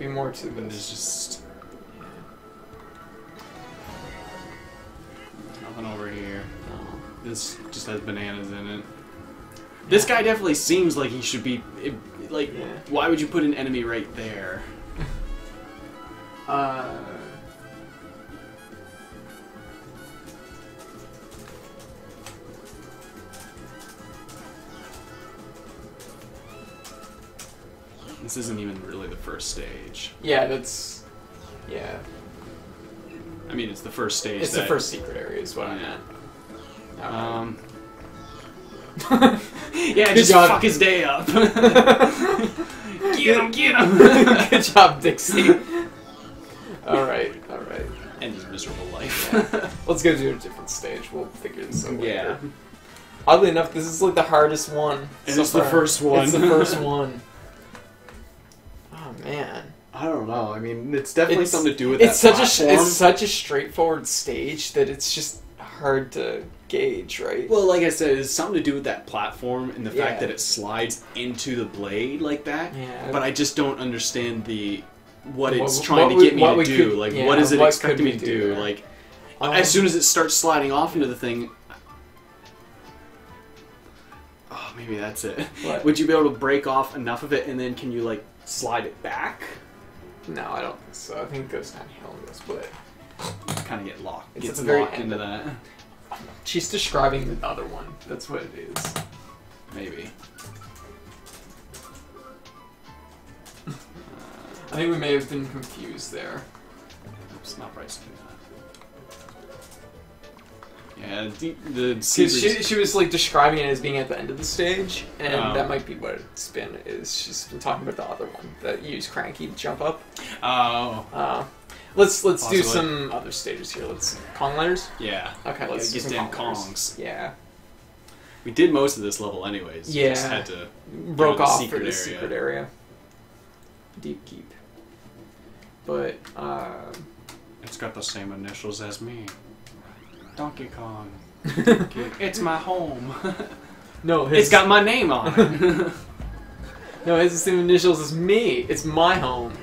be more to this. There's just nothing over here. No. This just has bananas in it. This guy definitely seems like he should be, like, why would you put an enemy right there? This isn't even really the first stage. Yeah, that's... Yeah. I mean, it's the first stage. It's the first secret area is what I meant. Yeah, just fuck his day up. Get him, get him. Good job, Dixie. Alright, alright. End his miserable life. Yeah. Let's go to a different stage. We'll figure this out later. Yeah. Oddly enough, this is like the hardest one. It's the first one. It's the first one. Oh man. I don't know. I mean, it's definitely something to do with that it's such a straightforward stage that it's just hard to gauge, right? Well, like I said, it's something to do with that platform and the fact that it slides into the blade like that. Yeah. But I just don't understand what it's trying to get me to do. What is it expecting me to do? Like, as soon as it starts sliding off into the thing... Oh, maybe that's it. What? Would you be able to break off enough of it and then can you, like, slide it back? No, I don't think so. I think it goes downhill in this, but... Kind of get locked. It's Gets at the very locked end into that. She's describing the other one. That's what it is. Maybe. I think we may have been confused there. Oops, not right. Yeah, the she was like describing it as being at the end of the stage, and that might be what it's been. Is she's been talking about the other one that you use Cranky to jump up. Oh. Let's do some other stages here. Let's Kong letters. Yeah. Okay, let's get do damn some Kongs. Yeah. We did most of this level anyways. Yeah. Just had to broke off for the secret area. Deep Keep. But it's got the same initials as me. Donkey Kong. It's my home. No, it's got my name on it. No, it has the same initials as me. It's my home.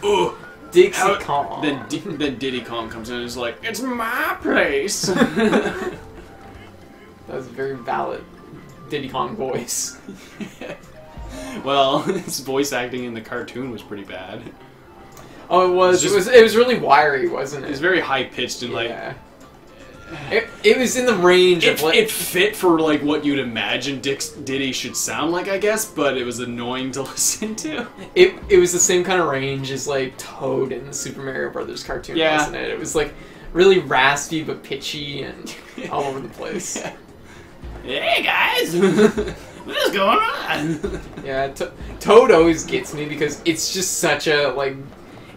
Ooh. Dixie Kong. Then Diddy Kong comes in and is like, it's my place. That was a very valid Diddy Kong voice. Well, his voice acting in the cartoon was pretty bad. Oh, it was. It was really wiry, wasn't it? It was very high pitched and like. It was in the range of like... It fit for like what you'd imagine Diddy should sound like, I guess, but it was annoying to listen to. It was the same kind of range as like Toad in the Super Mario Brothers cartoon, wasn't it? It was like really raspy but pitchy and all over the place. Hey guys, what's going on? Yeah, Toad always gets me because it's just such a like.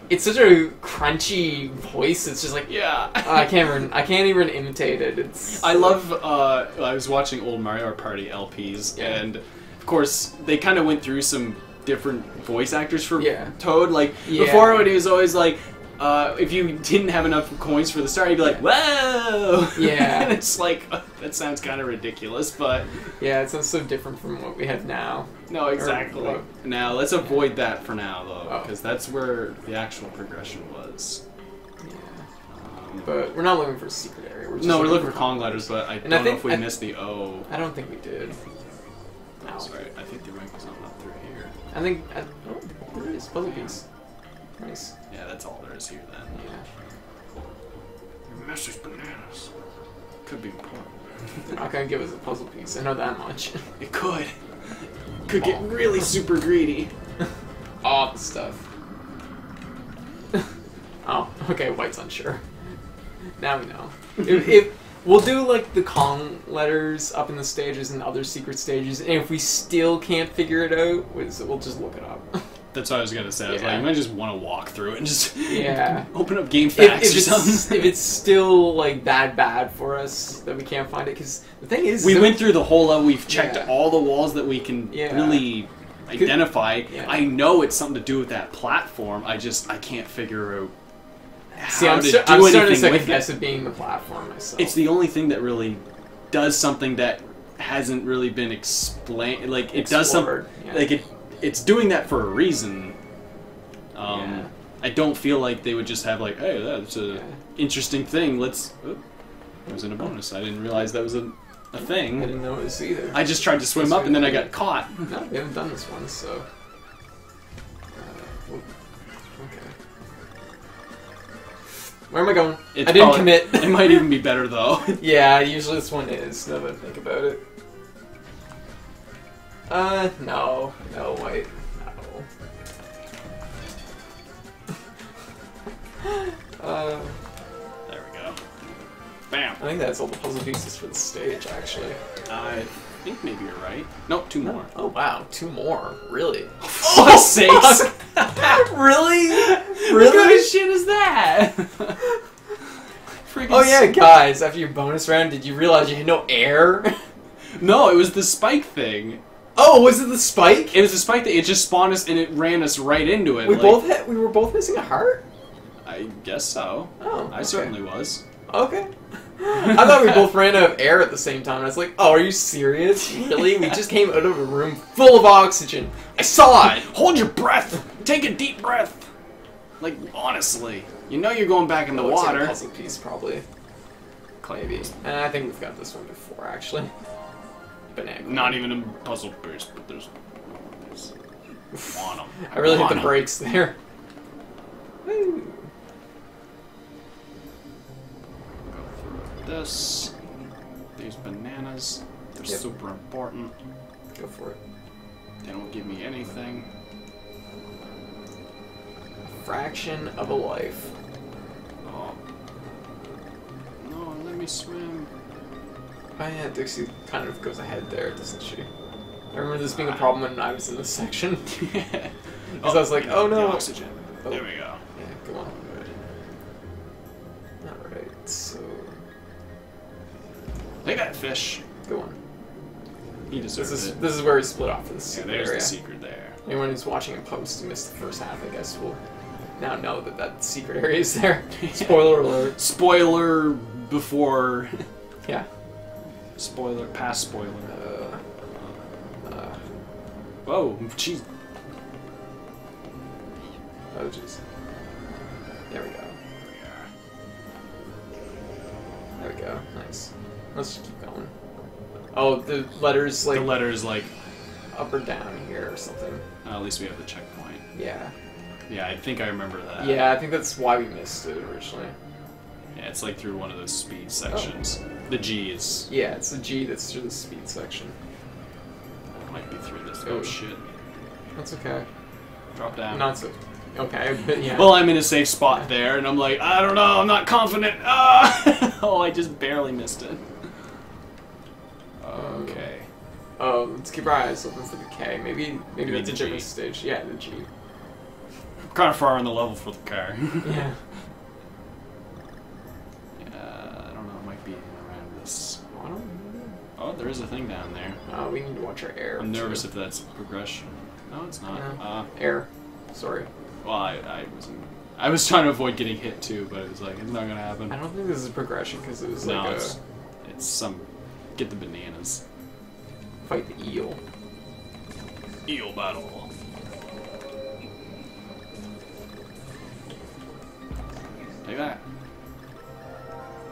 It's such a crunchy voice. It's just like I can't even imitate it. It's. I love. I was watching old Mario Party LPs, and of course they kind of went through some different voice actors for Toad. Like before, when he was always like, if you didn't have enough coins for the start, you'd be like, "Whoa!" Yeah, and it's like that sounds kind of ridiculous, but it sounds so different from what we have now. No, exactly. Now, let's avoid that for now, though, because that's where the actual progression was. Yeah. But we're not looking for a secret area. We're looking for Kong letters, but I don't know if we missed the O. I don't think we did. No. Sorry, I think there might be something up through here. I think... there is. Puzzle piece. Nice. Yeah, that's all there is here, then. Yeah. Your message bananas. Could be important. They're not going to give us a puzzle piece. I know that much. It could. Could get really super greedy. All the stuff. Oh, okay, White's unsure. Now we know. We'll do like the Kong letters up in the stages and other secret stages, and if we still can't figure it out, we'll just look it up. That's what I was gonna say. I was like, I might just want to walk through it and just open up game facts or something. If it's still like that bad for us that we can't find it, because the thing is, we went through the whole level. We've checked all the walls that we can really identify. I know it's something to do with that platform. I can't figure out how to do anything I'm starting to second with guess it being the platform myself. It's the only thing that really does something that hasn't really been explained. Like it does something. Like it's doing that for a reason, I don't feel like they would just have like, hey, that's a interesting thing. Let's. Oh, it was in a bonus. I didn't realize that was a thing. I didn't know it was either. I just tried to swim up and then I got caught. No, we haven't done this one, so. Okay. Where am I going? I didn't commit. It might even be better though. Yeah, usually this one is. Now that I think about it. No, wait, no. There we go. Bam. I think that's all the puzzle pieces for the stage, actually. I think maybe you're right. Nope, 2 more. Oh wow, 2 more. Really? For fuck's sakes! Really? What kind of shit is that? Oh yeah, guys, after your bonus round, did you realize you had no air? No, it was the spike thing. Oh, was it the spike? It was the spike thing. It just spawned us and it ran us right into it. We were both missing a heart? I guess so. Oh, I certainly was. Okay. I thought we both ran out of air at the same time. I was like, oh, are you serious? Really? We just came out of a room full of oxygen. I saw it! Hold your breath! Take a deep breath! Like, honestly. You know you're going back in the water. Like a puzzle piece, probably. Maybe. And I think we've got this one before, actually. Banana. Not even a puzzle piece, but there's want 'em. I really hit the brakes there. Woo. Go through this. These bananas. They're super important. Go for it. They don't give me anything. A fraction of a life. Oh. No, let me swim. Oh yeah, Dixie kind of goes ahead there, doesn't she? I remember this being a problem when I was in this section. Because I was like, oh no. The oxygen. Oh. There we go. Yeah, come on. Good. Alright, so... Take that fish. Go on. He deserves it. This is where we split off for the secret there's area. the secret there. Anyone who's watching a post and missed the first half, I guess, will now know that that secret area is there. Spoiler alert. Spoiler before... Yeah. Spoiler, past spoiler. Whoa, jeez. Oh, jeez. There we go. There we go. Nice. Let's just keep going. Oh, the letters, like... The letters, like... Up or down here or something. At least we have the checkpoint. Yeah. Yeah, I think I remember that. Yeah, I think that's why we missed it originally. Yeah, it's like through one of those speed sections. Oh. The G is... Yeah, it's the G that's through the speed section. It might be through this. Oh, shit. That's okay. Drop down. Not so... Okay, but yeah. Well, I'm in a safe spot there, and I'm like, I don't know, I'm not confident. Ah! Oh, I just barely missed it. Okay. Oh, let's keep our eyes open for the K. Maybe that's a different stage. Yeah, the G. I'm kind of far on the level for the car. Yeah. I don't know, it might be around this. I don't know. Oh, there is a thing down there. We need to watch our air. I'm nervous if that's progression. No, it's not. Yeah. Air. Sorry. Well, I was trying to avoid getting hit too, but it was like, it's not gonna happen. I don't think this is progression because it was like it's some... Get the bananas. Fight the eel. Eel battle. Take that.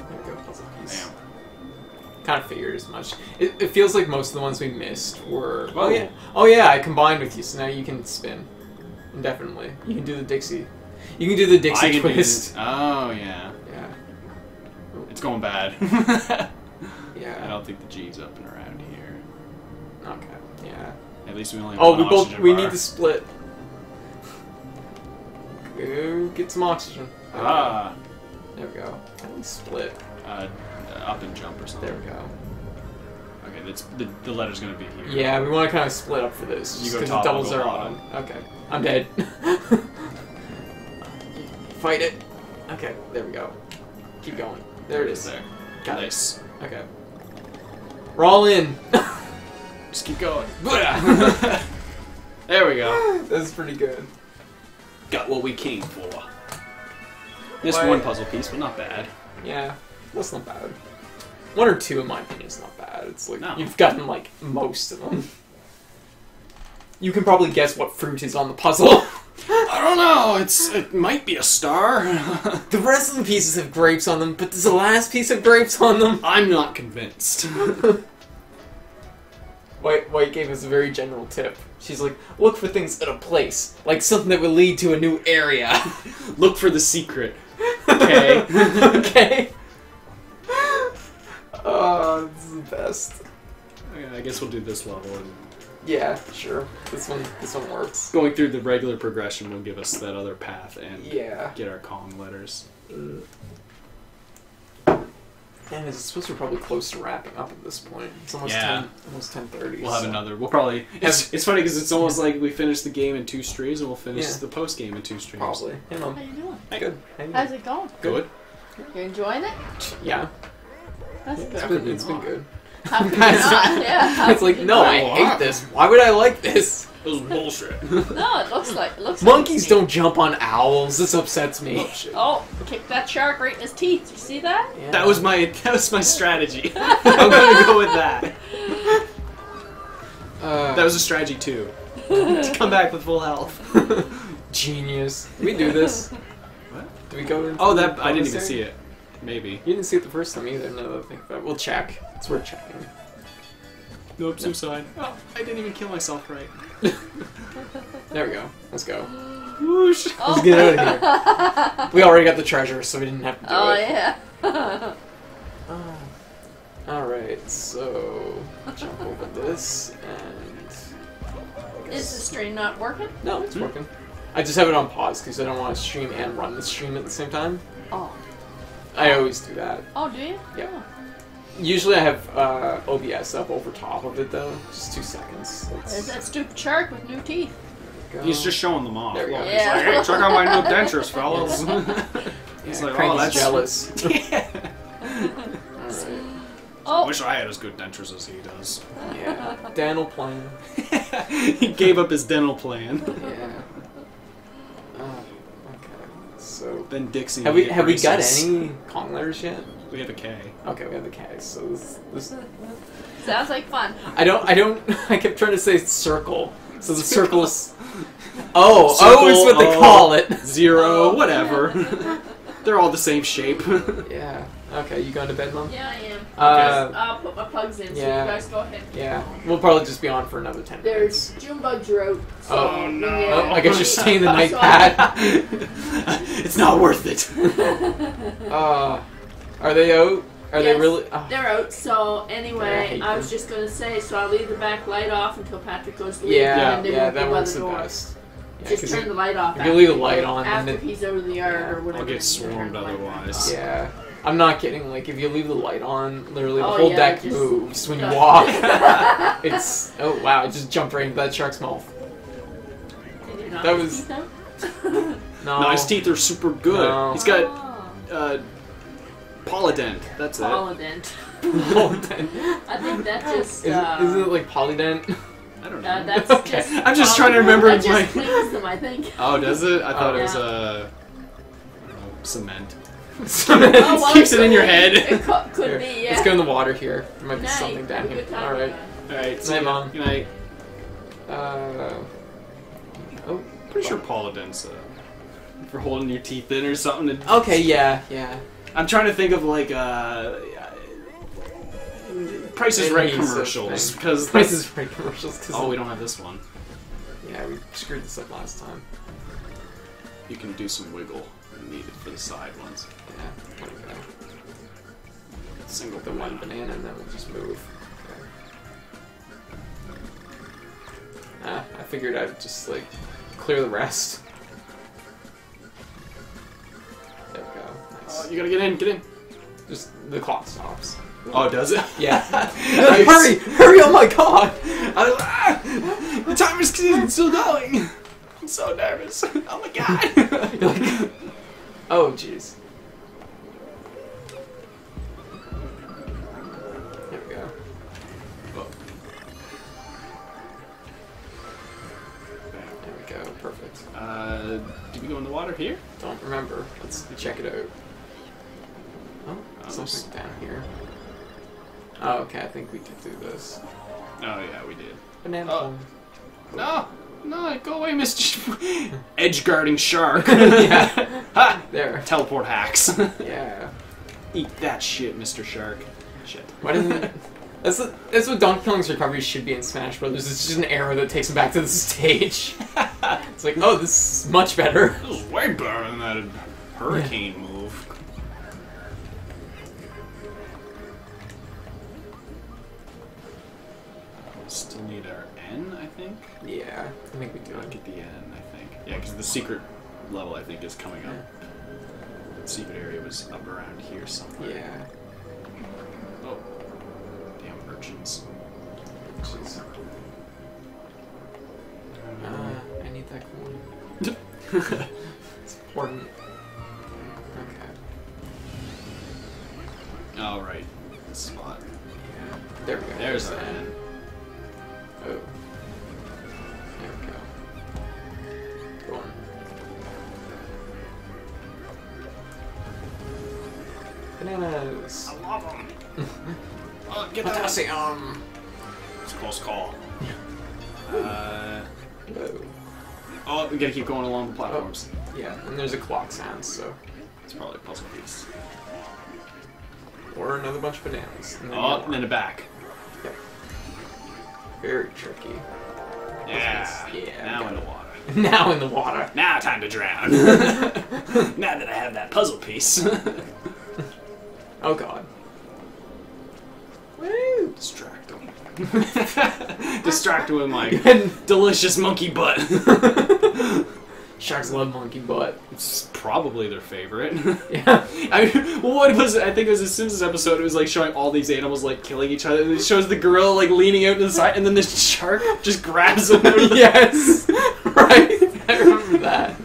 There we go, puzzle piece. Damn. Kind of figured as much. It feels like most of the ones we missed were... Oh yeah. Oh yeah, I combined with you, so now you can spin. Indefinitely. You can do the Dixie. You can do the Dixie twist. Oh, yeah. Yeah. It's going bad. Yeah. I don't think the G's up and around here. Okay. Yeah. At least we only have one oxygen bar. We need to split. Go get some oxygen. There we go. How do we split? Up and jump or something. There we go. Okay, that's the letter's gonna be here. Yeah, we want to kind of split up for this. You go top, it doubles I'll go our bottom. Okay. I'm dead. Fight it. Okay, there we go. Keep going. There it is. There. Got nice. it. Okay. We're all in. Just keep going. There we go. That's pretty good. Got what we came for. Missed one puzzle piece, but not bad. Yeah, that's not bad. 1 or 2, in my opinion, is not bad. It's like, you've gotten, like, most of them. You can probably guess what fruit is on the puzzle. I don't know. It might be a star. The rest of the pieces have grapes on them, but does the last piece have grapes on them? I'm not convinced. White gave us a very general tip. She's like, look for things at a place, like something that will lead to a new area. Look for the secret. Okay. Okay. Oh, this is the best. Yeah, I guess we'll do this level. And yeah, sure. This one works. going through the regular progression will give us that other path and get our Kong letters. And it's supposed to be probably close to wrapping up at this point. It's almost almost 10:30. We'll have another. We'll probably. It's funny because it's almost like we finished the game in 2 streams, and we'll finish the post game in 2 streams. Probably. Hey, Mom. How you doing? Good. How's it going? Good. You enjoying it? Yeah. That's good. It's been good. How could you not? Yeah. It's like, no, I hate this. Why would I like this? It was bullshit. No, it looks like monkeys don't jump on owls. This upsets me. Oh, kick that shark right in his teeth. You see that? Yeah. That was my strategy. I'm gonna go with that. That was a strategy too. To come back with full health. Genius. Did we do this? What? Did we go? Oh, that I didn't even see it. Maybe. You didn't see it the first time either. No, I think that we'll check. It's worth checking. Nope, suicide. Oh, I didn't even kill myself right. There we go. Let's go. Whoosh. Let's get out of here. We already got the treasure, so we didn't have to do it. Oh, yeah. Alright, so jump over this and... Is the stream not working? No, it's working. I just have it on pause because I don't want to stream and run the stream at the same time. Oh. I always do that. Oh, do you? Yeah. Oh. Usually I have OBS up over top of it though. Just 2 seconds. There's that stupid shark with new teeth. He's just showing them off. There we go. He's like, hey, check out my new dentures, fellas. He's like, Craig's oh, that's jealous. Yeah. Alright. Oh. I wish I had as good dentures as he does. Yeah. Dental plan. He gave up his dental plan. Yeah. Okay. So Then Dixie. have we got any Kong letters yet? We have a K. Okay, we have the K. So this Sounds like fun. I kept trying to say circle. So the circle's Circle, is what they call it. 0, whatever. They're all the same shape. Yeah. Okay, you going to bed, Mom? Yeah, I am. Okay. I'll put my plugs in, so you Yeah. guys go ahead. Yeah. We'll probably just be on for another 10 minutes. There's June bugs are out. So Oh, no. Oh, I guess you're staying the night, So Pat. It's not worth it. Are they out? Are they Yes, really? Oh. They're out. So Yeah, I anyway, hate I was them. just gonna say. So I'll leave the back light off until Patrick goes to sleep. Yeah, and then yeah, won't be that by works the door. best. Yeah, Just 'cause turn the light off. if you leave the light on, then after it- he's out of the yard yeah. or whatever. I'll get then you swarmed turn the light otherwise. off. Yeah. I'm not kidding. Like, if you leave the light on, literally the Oh, whole yeah, deck just- moves when you Yeah. walk. It's wow! It just jumped right into that shark's mouth. Did you knock That his was- teeth out? No, No, his teeth are super good. No. He's got Oh, polydent. That's it. polydent. Polydent. I think that just. Isn't it like polydent? I don't know. That's Okay. just. I'm just trying to remember That my- just cleans them, I think. Oh, does it? I thought Oh, it was yeah. cement. Oh, well, Keeps it in your head. It could Here, be, yeah. Let's go in the water here. There might be Night. something down Have a here. good time. All right. Alright, Good see night, ya. Mom. Good night. Oh. Pretty sure polydent's for holding your teeth in or something. Okay. Yeah. Yeah. I'm trying to think of like Price is Right Adhesive commercials thing. because Price is Right commercials. 'Cause oh, we don't have this one. Yeah, we screwed this up last time. You can do some wiggle needed for the side ones. Yeah. There we go. Single The one banana, and then we'll just move. Okay. I figured I'd just like clear the rest. There we go. Nice. Oh, you gotta get in. Get in. Just the clock stops. Oh, does it? Yeah. Hurry! Hurry! Oh my god! The timer's still going. I'm so nervous. Oh my god. You're like, oh jeez. There we go. There we go. Perfect. Do we go in the water here? Don't remember. Let's check it out. Oh, something down here. Oh, okay. I think we could do this. Oh yeah, we did. Banana Oh. phone. No. No, go away, Mr. Edge guarding shark. Yeah. Ha! There. Teleport hacks. Yeah. Eat that shit, Mr. Shark. Shit. Why doesn't... That's what Donkey Kong's recovery should be in Smash Brothers. It's just an arrow that takes him back to the stage. It's like, oh, this is much better. This is way better than that hurricane move. Still need our N, I think? Yeah, I think we do. Not get the N, I think. Yeah, because the secret level, I think, is coming up. The secret area was up around here somewhere. Yeah. Oh. Damn urchins. Jeez. I need that coin. It's important. Okay. Alright. This spot. Yeah. There we go. There's the N. Oh. There we go. Go on. Bananas! I love them! Oh, get that! Potassium! It's a close call. Whoa. Oh, we gotta keep going along the platforms. Oh. Yeah, and there's a clock sound, so... It's probably a puzzle piece. Or another bunch of bananas. And then Oh, and then a back. Yep. Very tricky. Yeah. Yeah. Now in the water. Now in the water. Now time to drown. Now that I have that puzzle piece. Oh god. Woo! Distract him. Distract him with my delicious monkey butt. Sharks love monkey butt. It's probably their favorite. Yeah. What was it? I think it was a Simpsons episode. It was like showing all these animals like killing each other. And it shows the gorilla like leaning out to the side, and then the shark just grabs him. Yes. Right. I remember that.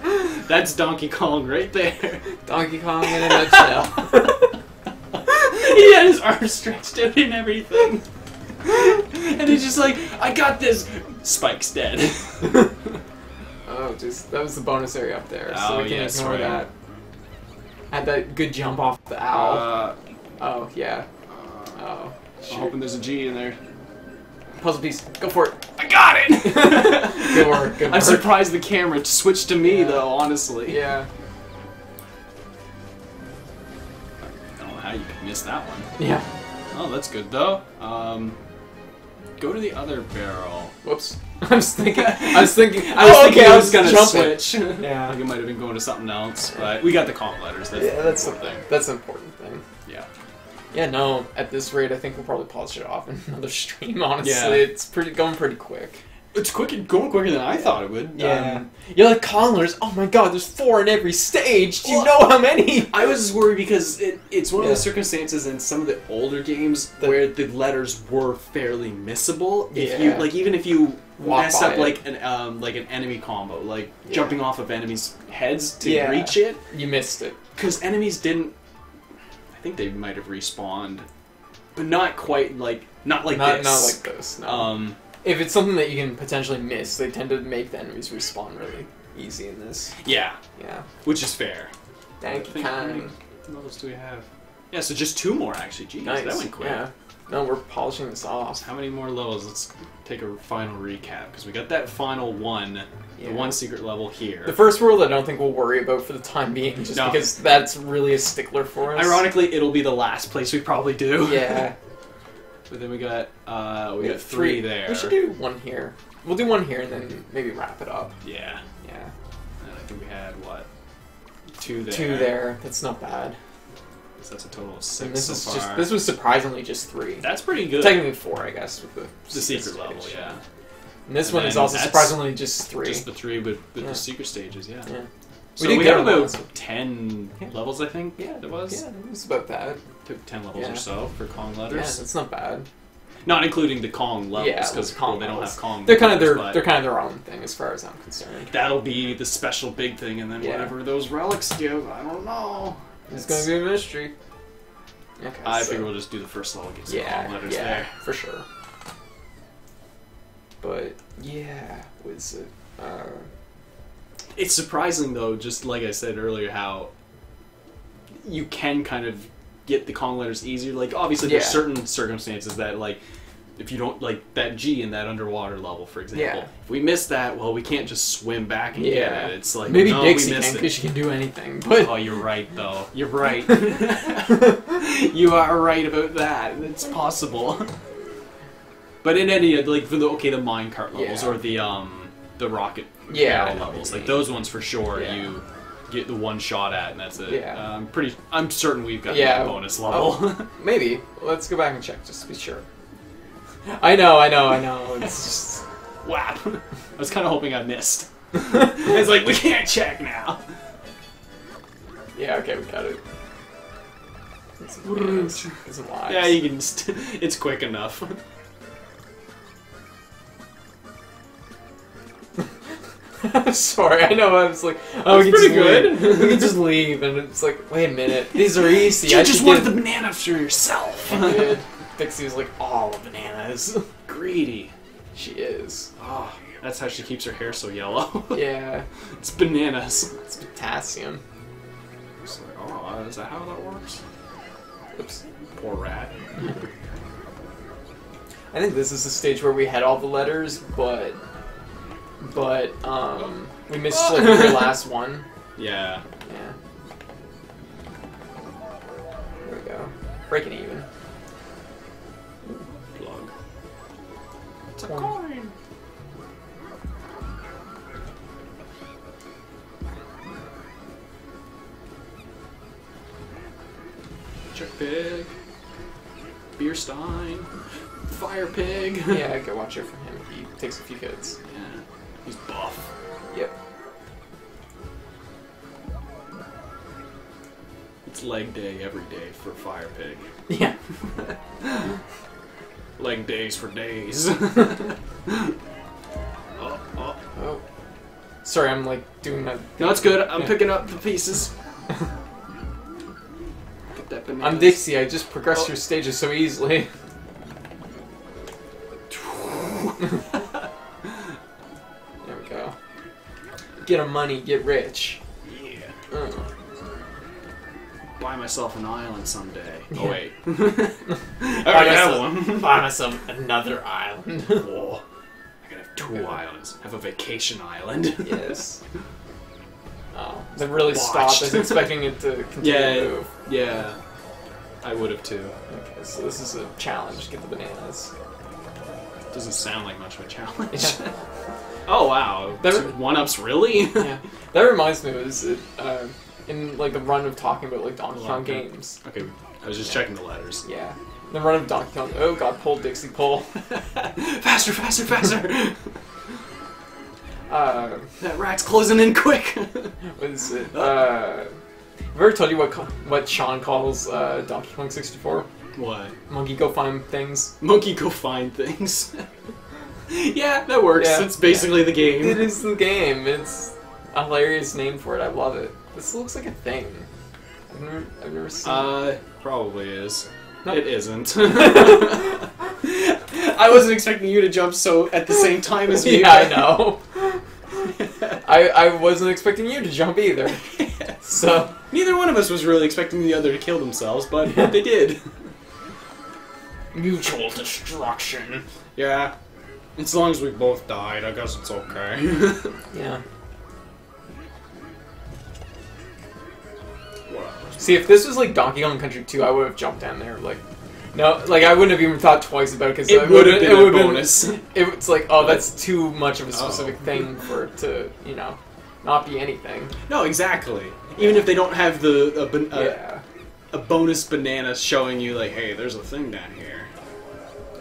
That's Donkey Kong right there. Donkey Kong in a nutshell. He had his arms stretched out and everything. And he's just like, I got this. Spike's dead. Oh, just that was the bonus area up there, so Oh, we can yes, ignore right. that. Had that good jump off the owl. Oh, yeah. Oh, I'm shoot. hoping there's a G in there. Puzzle piece. Go for it. I got it! Good work, good work. I'm surprised the camera switched to me, Yeah. though, honestly. Yeah. I don't know how you could miss that one. Yeah. Oh, that's good, though. Go to the other barrel. Whoops. I was thinking I was thinking I was gonna jumping. switch. Yeah. Like it might have been going to something else, but we got the Kong letters. That's Yeah, that's the the important thing. That's an important thing. Yeah. Yeah, no, at this rate I think we'll probably polish it off in another stream, honestly. Yeah. It's going pretty quick. It's going quicker than I thought it would. You're like Conglers, oh my god, there's 4 in every stage. Do you know how many? I was worried because it's one of Yeah. those circumstances in some of the older games where the letters were fairly missable. If you Yeah. like, even if you Walk mess by up it. like an enemy combo, like Yeah. jumping off of enemies' heads to Yeah. reach it, You missed it. because enemies didn't. I think they might have respawned, but not quite not like Not this. not like this, no. If it's something that you can potentially miss, they tend to make the enemies respawn really easy in this. Yeah, Yeah. which is fair. Thank you, How many Kang. levels do we have? Yeah, so just 2 more actually. Jeez, Nice. that went quick. Yeah. No, we're polishing this off. How many more levels? Let's take a final recap, because we got that final one, Yeah. the one secret level here. The first world I don't think we'll worry about for the time being, just No. because that's really a stickler for us. Ironically, it'll be the last place we probably do. Yeah. But then we got 3 there. We should do 1 here. We'll do 1 here and then maybe wrap it up. Yeah. Yeah. And I think we had what? 2 there. 2 there. That's not bad. So that's a total of 6 And this so is far. just this was surprisingly just 3. That's pretty good. Technically 4, I guess, with the secret level, stage. yeah. And this And one is then also that's surprisingly just 3. Just the 3 with Yeah. the secret stages, yeah. Yeah. So We we, did got get about levels. 10 Yeah. levels, I think. Yeah, it was. Yeah, it was about that. Took 10 levels Yeah. or so for Kong Yeah, letters. that's not bad. Not including the Kong levels, Yeah, because the Kong they don't levels. have Kong. They're kind of letters, but they're kind of their own thing as far as I'm concerned. that'll be the special big thing, and then Yeah. whatever those relics give, I don't know. It's gonna be a mystery. Okay, I so- figure we'll just do the first level, get some Kong letters yeah, there. for sure. But yeah, was it? It's surprising though, just like I said earlier, how you can kind of get the Kong letters easier. Like obviously there's Yeah. certain circumstances that like if you don't like that G in that underwater level, for example. Yeah. If we miss that, well, we can't just swim back and get it. It's like maybe no, Dixie we missed can it. because she can do anything. But Oh, you're right though. You're right. You are right about that. It's possible. But in any like for the minecart levels or the rocket barrel levels, like those ones for sure, you get the one shot at, and that's it. Yeah. I'm certain we've got the bonus level. Oh, maybe. Let's go back and check just to be sure. I know. It's just Whap. I was kind of hoping I missed. It's like we can't check now. Yeah. Okay, we got it. It's alive. Yeah, you can. It's quick enough. Sorry, I know. I was like, oh, we can pretty just good. leave. We can just leave, and it's like, wait a minute, these are easy. You I just should wanted get... the banana for yourself. I did. Dixie was like all the bananas. Greedy. She is. Oh, that's how she keeps her hair so yellow. Yeah. It's bananas. It's potassium. It's like, oh, is that how that works? Oops. Poor rat. I think this is the stage where we had all the letters, but we missed like the last one. Yeah. Yeah. There we go. Breaking even. Plug. It's a Coin. coin. Chuck Pig. Beer Stein. Fire Pig. Yeah, go watch it for him. He takes a few hits. Yeah. He's buff. Yep. It's leg day every day for Fire Pig. Yeah. Leg days for days. Oh. Sorry, I'm like doing that. No, it's good. I'm picking up the pieces. Get that banana. I'm Dixie. I just progress through stages so easily. There we go. Get a money, get rich. Yeah. Buy myself an island someday. Yeah. Oh wait. I already have one. Buy myself another island. Whoa. I could have two islands. Have a vacation island. Yes. Oh, they really Watched. stopped. I was expecting it to continue to move. Yeah. I would have too. Okay, so this is a challenge. Get the bananas. Doesn't sound like much of a challenge. Yeah. Oh wow. That- One-ups really? Yeah. That reminds me, was it in like the run of talking about like Donkey Kong games? Okay, I was just checking the letters. Yeah. The run of Donkey Kong. Oh god, pull Dixie, pull. Faster, faster, faster! That rat's closing in quick. What is it? Have I ever told you what Sean calls Donkey Kong 64? What? Monkey go find things. Monkey go find things. Yeah, that works. Yeah. It's basically the game. It is the game. It's a hilarious name for it. I love it. This looks like a thing. I've never seen it. Probably is. Nope. It isn't. I wasn't expecting you to jump so at the same time as me. Yeah, I know. I wasn't expecting you to jump either. So neither one of us was really expecting the other to kill themselves, but they did. Mutual destruction. Yeah. As long as we both died, I guess it's okay. Yeah. See, if this was like Donkey Kong Country 2, I would have jumped down there. Like, no, like I wouldn't have even thought twice about it because It would have been a bonus. It's like, oh, that's too much of a specific thing for it to, you know, not be anything. No, exactly. Even if they don't have Yeah. a bonus banana showing you like, hey, there's a thing down here.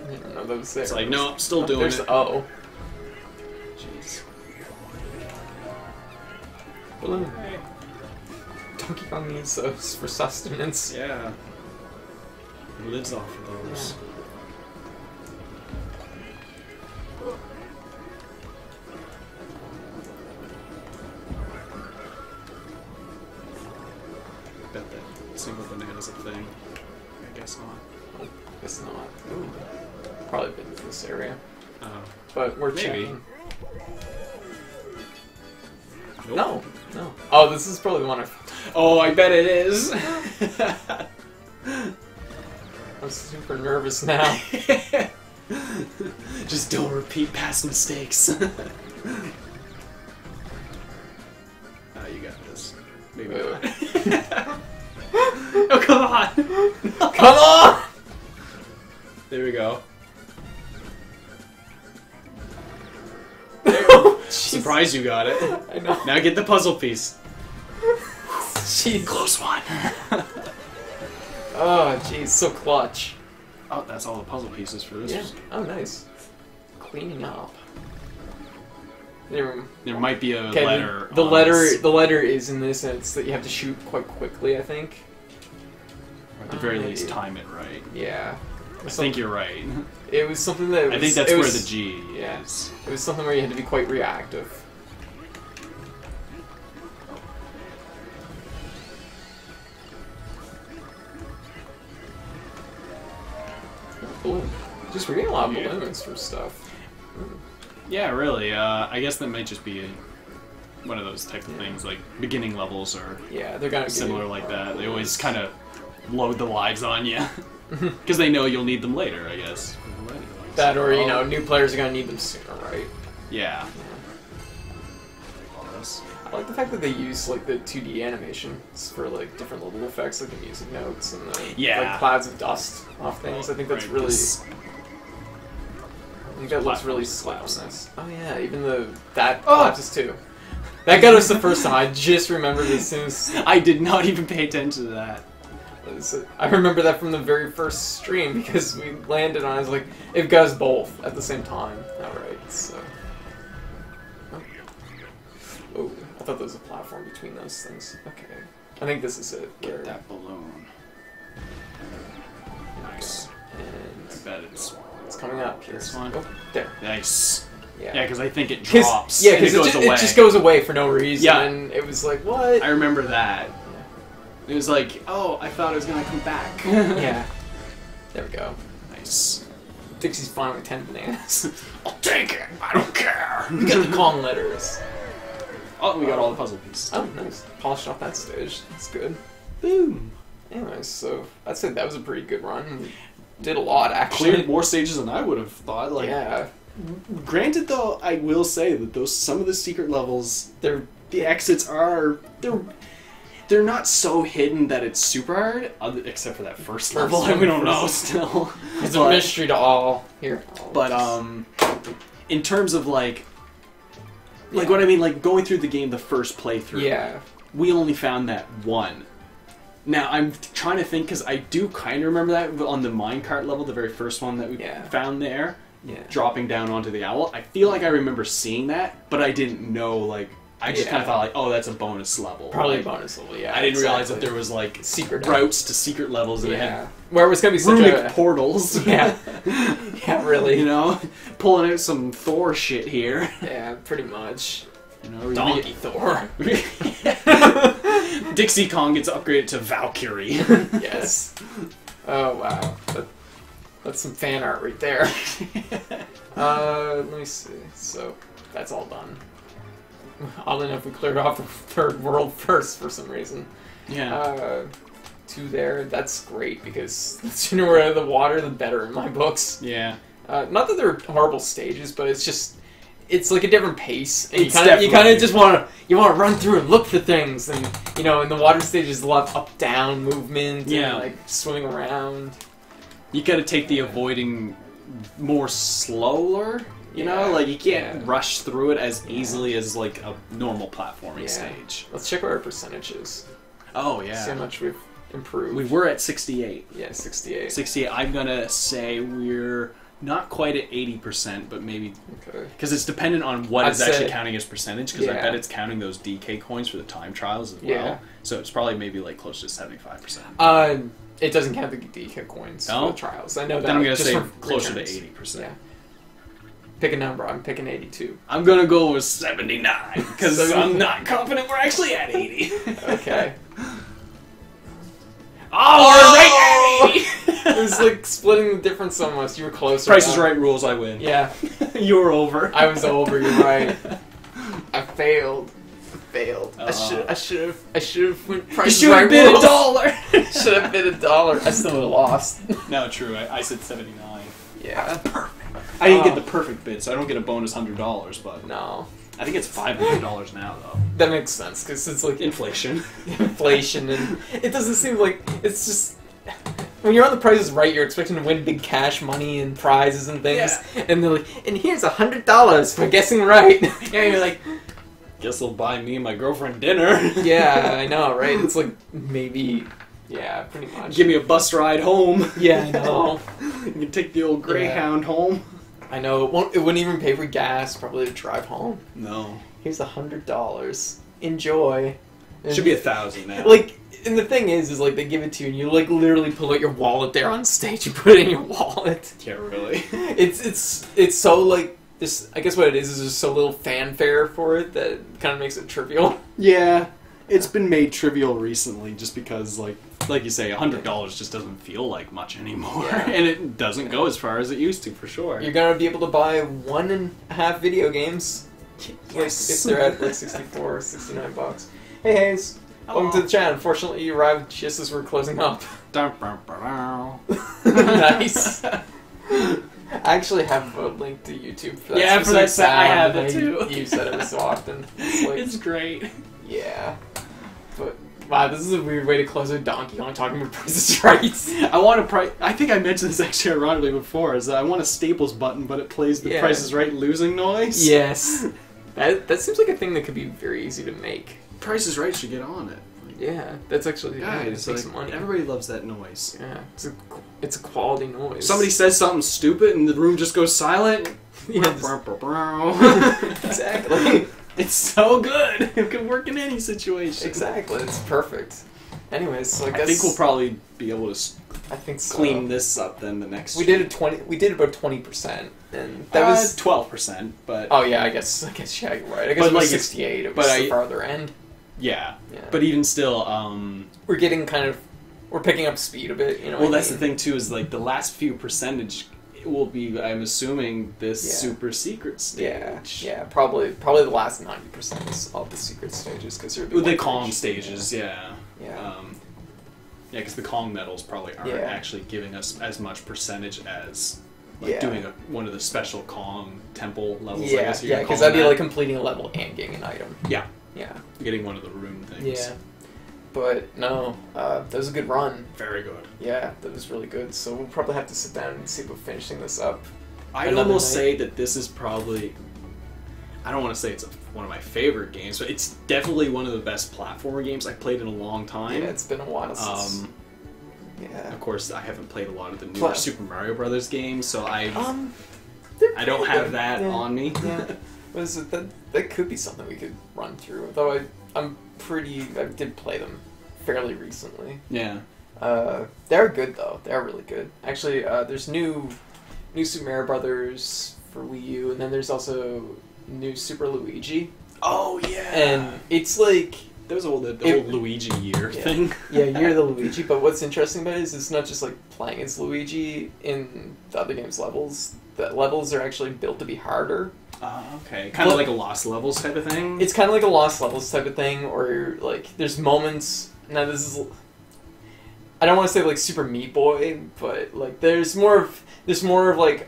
I don't know, that was there. It's like, no, still doing There's it. oh. Jeez. Balloon. Donkey Kong needs those for sustenance. Yeah. He lives off of those. Bet that single banana's a thing. I guess not. It's not. Ooh. Probably been in this area. But we're Maybe. checking. Nope. No. Oh, this is probably the one Oh, I bet it is. I'm super nervous now. Just don't repeat past mistakes. You got this. Maybe not. Oh, come on! Come on! There we go. Surprised you got it. I know. Now get the puzzle piece. Jeez. Close one. Oh, jeez, so clutch. Oh, that's all the puzzle pieces for this. Yeah. Oh, nice. Cleaning up. There might be a letter. The letter is in this, and it's that you have to shoot quite quickly, I think. Or at the very least, time it right. Yeah. I think you're right. It was something that I think that's where the G is. It was something where you had to be quite reactive. Balloon. Just we're getting a lot of balloons for stuff. Yeah, really. I guess that might just be one of those type of things, like beginning levels or they're kind of similar like that. They always kind of load the lives on you because they know you'll need them later, I guess. That or you know, new players are gonna need them sooner, right? Yeah. I like the fact that they use like the 2D animations for like different little effects, like the music notes and the like clouds of dust off things. I think that's really. I think that looks really slick on this. Oh yeah, even that collapses too. That got us the first time. I just remembered as soon as I did not even pay attention to that. I remember that from the very first stream because we landed on. I was like, it got us both at the same time. All right, so. Oh, I thought there was a platform between those things. Okay, I think this is it. Get that balloon. Nice. And I bet it's coming up. This one. Oh, there. Nice. Yeah, because I think it drops. Yeah, because it just goes away for no reason. Yeah. And it was like, what? I remember that. It was like, oh, I thought it was gonna come back. Yeah. There we go. Nice. Dixie's fine with 10 bananas. I'll take it. I don't care. We got the Kong letters. Oh, we got all the puzzle pieces. Oh, nice. Polished off that stage. That's good. Boom. Anyways, so I'd say that was a pretty good run. We did a lot, actually. Cleared more stages than I would have thought. Like, yeah. Granted, though, I will say that some of the secret levels, the exits are they're not so hidden that it's super hard, except for that first level. We don't know still. It's a mystery to all here. But in terms of like what I mean, like going through the game the first playthrough, we only found that one. Now I'm trying to think because I do kind of remember that on the minecart level, the very first one that we found there, dropping down onto the owl. I feel like I remember seeing that, but I didn't know like. I just kind of thought, like, oh, that's a bonus level. Probably like, a bonus level, yeah. I didn't realize that there was, like, secret routes to secret levels. And it had where it was going to be such runic portals. Yeah. Yeah, really. You know? Pulling out some Thor shit here. Yeah, pretty much. You know, Donkey Thor. Dixie Kong gets upgraded to Valkyrie. Yes. Oh, wow. That's some fan art right there. Let me see. So, that's all done. Oddly enough, we cleared off the third world first for some reason. Yeah. 2 there. That's great because the sooner we're out of the water, the better in my books. Yeah. Not that they're horrible stages, but it's like a different pace. And You kind of just want to run through and look for things, and you know, in the water stages, a lot of up down movement. And, like swimming around. You got to take the avoiding more slower. You know, like you can't rush through it as easily as like a normal platforming stage. Let's check what our percentage is. Oh yeah. See how much we've improved. We were at 68. Yeah, 68. 68. I'm gonna say we're not quite at 80%, but maybe because it's dependent on what is actually counting as percentage. Because I bet it's counting those DK coins for the time trials as well. Yeah. So it's probably maybe like close to 75%. It doesn't count the DK coins for the trials. I know that. Then I'm gonna say closer to 80%. Yeah. Pick a number. I'm picking 82. I'm gonna go with 79 because I'm not confident we're actually at 80. Okay. Oh, we're right at 80. It was like splitting the difference so much. You were closer. Price is Right rules. I win. Yeah. You were over. I was over. You're right. I failed. I should have went Price is Right. You should have bid $1. Should have bid $1. I still would have lost. No, true. I said 79. Yeah. Perfect. I didn't get the perfect bid, so I don't get a bonus $100, but no. I think it's $500 now, though. That makes sense, because it's like... Inflation. Inflation, and it doesn't seem like... It's just... When you're on The Price is Right, you're expecting to win big cash money and prizes and things, and they're like, and here's $100 for guessing right. Yeah, you're like, guess they'll buy me and my girlfriend dinner. Yeah, I know, right? It's like, maybe... Yeah, pretty much. Give me a bus ride home. Yeah, I know. You can take the old Greyhound home. I know. It wouldn't even pay for gas, probably, to drive home. No. Here's $100. Enjoy. And should be 1,000 now. Like, and the thing is like, they give it to you, and you, like, literally pull out your wallet there on stage and put it in your wallet. Yeah, really. It's so, like, this... I guess what it is there's so little fanfare for it that kind of makes it trivial. Yeah. It's been made trivial recently just because, like you say, $100 just doesn't feel like much anymore. Yeah. And it doesn't go as far as it used to, for sure. You're gonna be able to buy 1.5 video games. Yes. If they're at, like, 64 or 69 bucks. Hey, Hayes. Welcome to the chat. Unfortunately, you arrived just as we're closing up. Nice. I actually have a link to YouTube for that. Yeah, for that sound. I have it too. You said it so often. It's, like, it's great. Yeah. But, wow, this is a weird way to close a Donkey Kong talking about Price is Right. I want to I think I mentioned this actually ironically before, is that I want a Staples button, but it plays the Price is Right losing noise. Yes. That seems like a thing that could be very easy to make. Price is Right should get on it. Yeah, that's actually... Guys, make some money. everybody loves that noise. Yeah, it's a quality noise. Somebody says something stupid and the room just goes silent. Yeah, exactly. It's so good. It can work in any situation. Exactly. It's perfect. Anyways, so I guess... I think we'll probably be able to I think so. clean this up then the next... We did about 20%, and that was 12%, but... Oh yeah, I guess yeah, you're right. I guess it was 68. It was the farther end. Yeah. But even still, we're getting we're picking up speed a bit, you know. Well, that's the thing too, is like the last few percentage will be, I'm assuming, this super secret stage. Yeah, probably the last 90% of the secret stages, because the Kong stages, yeah. Yeah. Because the Kong medals probably aren't actually giving us as much percentage as doing one of the special Kong temple levels. Yeah, I guess because that'd be like completing a level and getting an item. Yeah. Yeah. Getting one of the room things. Yeah. But no, that was a good run. Very good. Yeah, that was really good. So we'll probably have to sit down and see about finishing this up. I'd almost say that this is probably... I don't want to say it's one of my favorite games, but it's definitely one of the best platformer games I've played in a long time. Yeah, it's been a while since... Of course, I haven't played a lot of the newer Super Mario Brothers games, so I don't have that on me. Yeah. That could be something we could run through. Though I did play them fairly recently. Yeah. They're good though. They're really good. Actually, there's new Super Mario Brothers for Wii U, and then there's also new Super Luigi. Oh yeah. And it's like there was the whole Luigi year thing. Yeah, Year of the Luigi. But what's interesting about it is it's not just like playing as Luigi in the other game's levels. The levels are actually built to be harder. Okay. Kind of like a Lost Levels type of thing? It's kind of like a Lost Levels type of thing, or, like, there's moments... Now, this is... I don't want to say, like, Super Meat Boy, but, like, there's more of, like,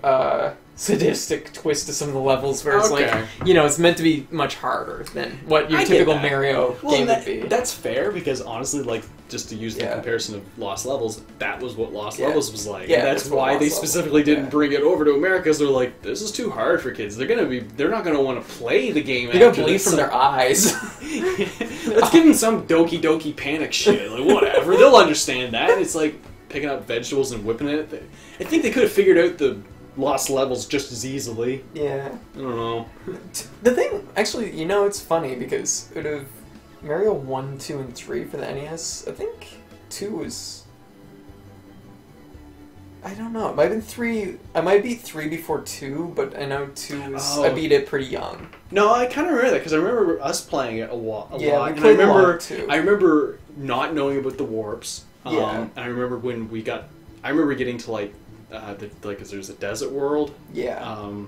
sadistic twist to some of the levels where it's, like, you know, it's meant to be much harder than what your typical Mario game would be. That's fair, because, honestly, like, just to use the comparison of Lost Levels, that was what Lost Levels was like. Yeah, and that's why they specifically didn't bring it over to America, because they're like, this is too hard for kids. They're not gonna want to play the game after this. They're gonna bleed from their eyes. Let's give them some Doki Doki Panic shit. Like, whatever. They'll understand that. It's like picking up vegetables and whipping it. I think they could have figured out the Lost Levels just as easily. Yeah. I don't know. The thing, actually, you know, it's funny, because out of Mario 1, 2, and 3 for the NES, I think 2 was... I don't know. It might have been 3... I might beat 3 before 2, but I know 2 was... I beat it pretty young. No, I kind of remember that, because I remember us playing it a lot. Yeah, we played a lot, too. I remember not knowing about the warps. Yeah. And I remember when we got... I remember getting to, like... because there's a desert world. Yeah.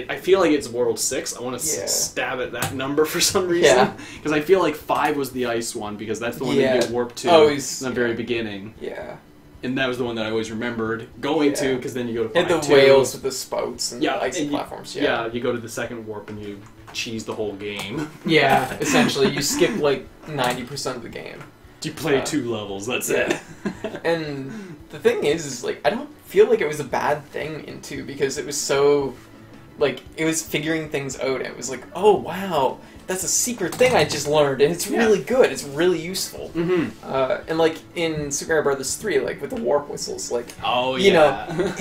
I feel like it's World 6. I want to stab at that number for some reason. Because I feel like 5 was the ice one, because that's the one that you get warped to in the very beginning. Yeah. and that was the one that I always remembered going to, because then you go to hit the whales with the spouts and the icy platforms. Yeah, you go to the second warp and you cheese the whole game. Yeah, essentially, you skip like 90% of the game. You play 2 levels. That's it. And the thing is like I don't feel like it was a bad thing in 2 because it was so like it was figuring things out. It was like, oh wow, that's a secret thing I just learned, and it's really good. It's really useful. Mm-hmm. And like in Super Mario Brothers 3, like with the warp whistles, like you know,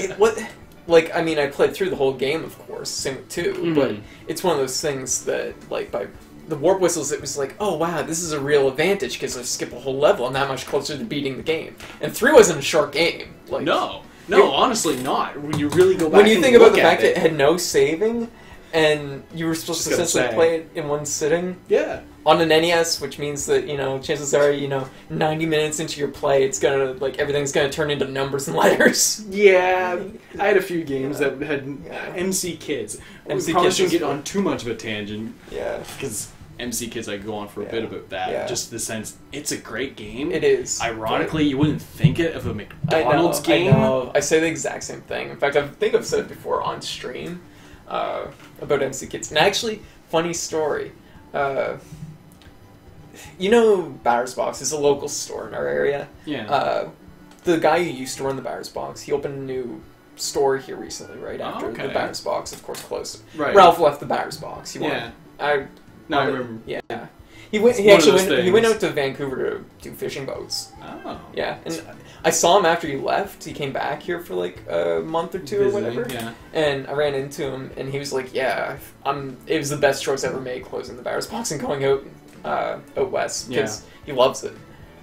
like I mean, I played through the whole game, of course, same with 2, but it's one of those things that like by the warp whistles, it was like, oh wow, this is a real advantage because I skip a whole level. I'm that much closer to beating the game. And 3 wasn't a short game. Like no, honestly not. When you really go back, when you think about the fact that it had no saving, and you were supposed to essentially play it in one sitting. Yeah. On an NES, which means that, you know, chances are, you know, 90 minutes into your play, it's gonna, like, everything's gonna turn into numbers and letters. Yeah. I had a few games that had MC Kids. MC Probably shouldn't get on too much of a tangent. Yeah. Because MC Kids, I could go on for a bit about that. Yeah. Just the sense, it's a great game. It is. Ironically, you wouldn't think it of a McDonald's game. I know. I say the exact same thing. In fact, I think I've said it before on stream about MC Kids. And actually, funny story. You know Batter's Box is a local store in our area. Yeah. The guy who used to run the Batter's Box, he opened a new store here recently, right after the Batter's Box, of course, closed. Right. Ralph left the Batter's Box. He I remember. Yeah. He went out to Vancouver to do fishing boats. Oh. Yeah, and I saw him after he left. He came back here for like a month or two or whatever. Yeah. And I ran into him, and he was like, "Yeah, it was the best choice I ever made, closing the Batter's Box and going out west because he loves it."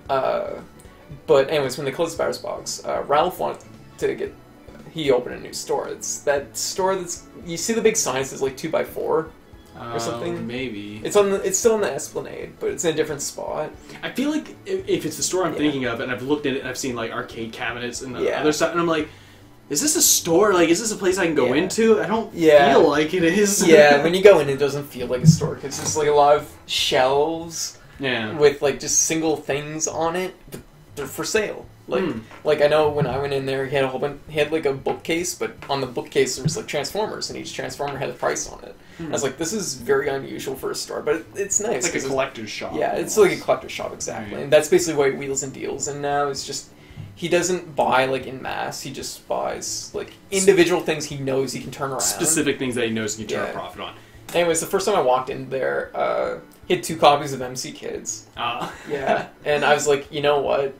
But anyways, when they closed the Batter's Box, Ralph wanted to get. He opened a new store. It's that store that's you see the big sign that says like 2x4 or something. Maybe it's still on the Esplanade, but it's in a different spot. I feel like if it's the store I'm thinking of, and I've looked at it and I've seen like arcade cabinets and the other stuff, and I'm like, is this a store? Like, is this a place I can go into? I don't feel like it is. Yeah, when you go in, it doesn't feel like a store because it's like a lot of shelves. Yeah. With like just single things on it, but they're for sale. Like I know when I went in there, he had a whole bunch. He had like a bookcase, but on the bookcase there was like Transformers, and each Transformer had a price on it. I was like, this is very unusual for a store, but it's nice. It's like a collector's shop. Yeah, it's like a collector's shop, exactly. Right. And that's basically why Wheels and Deals. And now it's just he doesn't buy like in mass. He just buys like individual things he knows he can turn around. Specific things that he knows he can turn a profit on. Anyways, the first time I walked in there, he had 2 copies of MC Kids. Yeah, and I was like, you know what?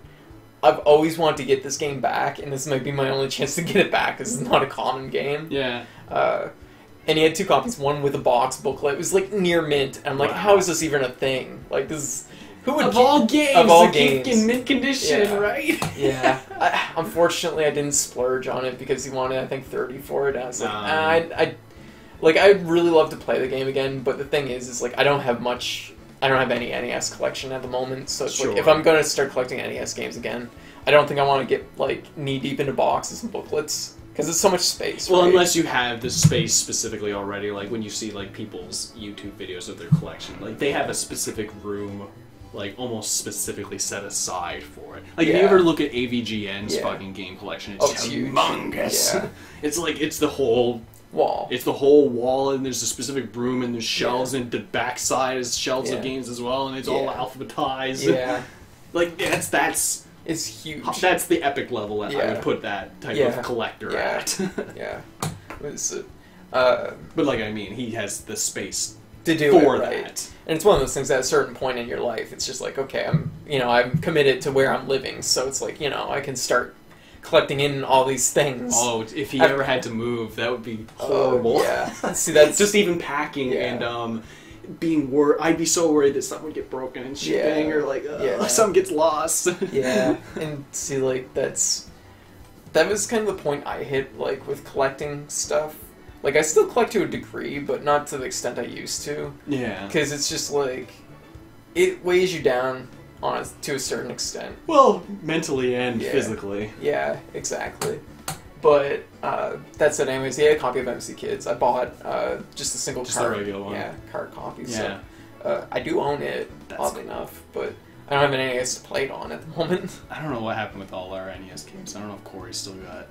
I've always wanted to get this game back, and this might be my only chance to get it back, because it's not a common game. Yeah. And he had 2 copies, one with a box booklet. It was, like, near mint. And I'm like, how is this even a thing? Like, this is... Who would... Of all games, in mint condition, right? Yeah. Unfortunately, I didn't splurge on it, because he wanted, I think, $30 for it. And I was like, I'd really love to play the game again, but the thing is like, I don't have any NES collection at the moment, so it's like, if I'm going to start collecting NES games again, I don't think I want to get, like, knee-deep into boxes and booklets, because it's so much space, Well, unless you have the space specifically already, like, when you see, like, people's YouTube videos of their collection, like, they have a specific room, like, almost specifically set aside for it. Like, if you ever look at AVGN's fucking game collection, it's humongous. Yeah. It's like, it's the whole... wall. It's the whole wall, and there's a specific room, and there's shelves, and the backside is shelves of games as well, and it's all alphabetized. Yeah. Like, that's... It's huge. That's the epic level that I would put that type of collector at. Yeah. But, like, I mean, he has the space to do for it, right? that. And it's one of those things at a certain point in your life, it's just like, okay, I'm committed to where I'm living, so it's like, I can start collecting in all these things. Oh, if he ever had to move, that would be horrible. Yeah. See, that's just even packing and being worried. I'd be so worried that something would get broken and shipping, or like something gets lost. Yeah, and see, like that was kind of the point I hit, like with collecting stuff. Like I still collect to a degree, but not to the extent I used to. Yeah, because it's just like it weighs you down. To a certain extent. Well, mentally and physically. Yeah, exactly. But that said, anyways, he had a copy of MC Kids. I bought just a single card. Just a regular one. Yeah, card copy. Yeah. So I do own it, oddly enough. But I don't have an NES to play it on at the moment. I don't know what happened with all our NES games. I don't know if Corey still got.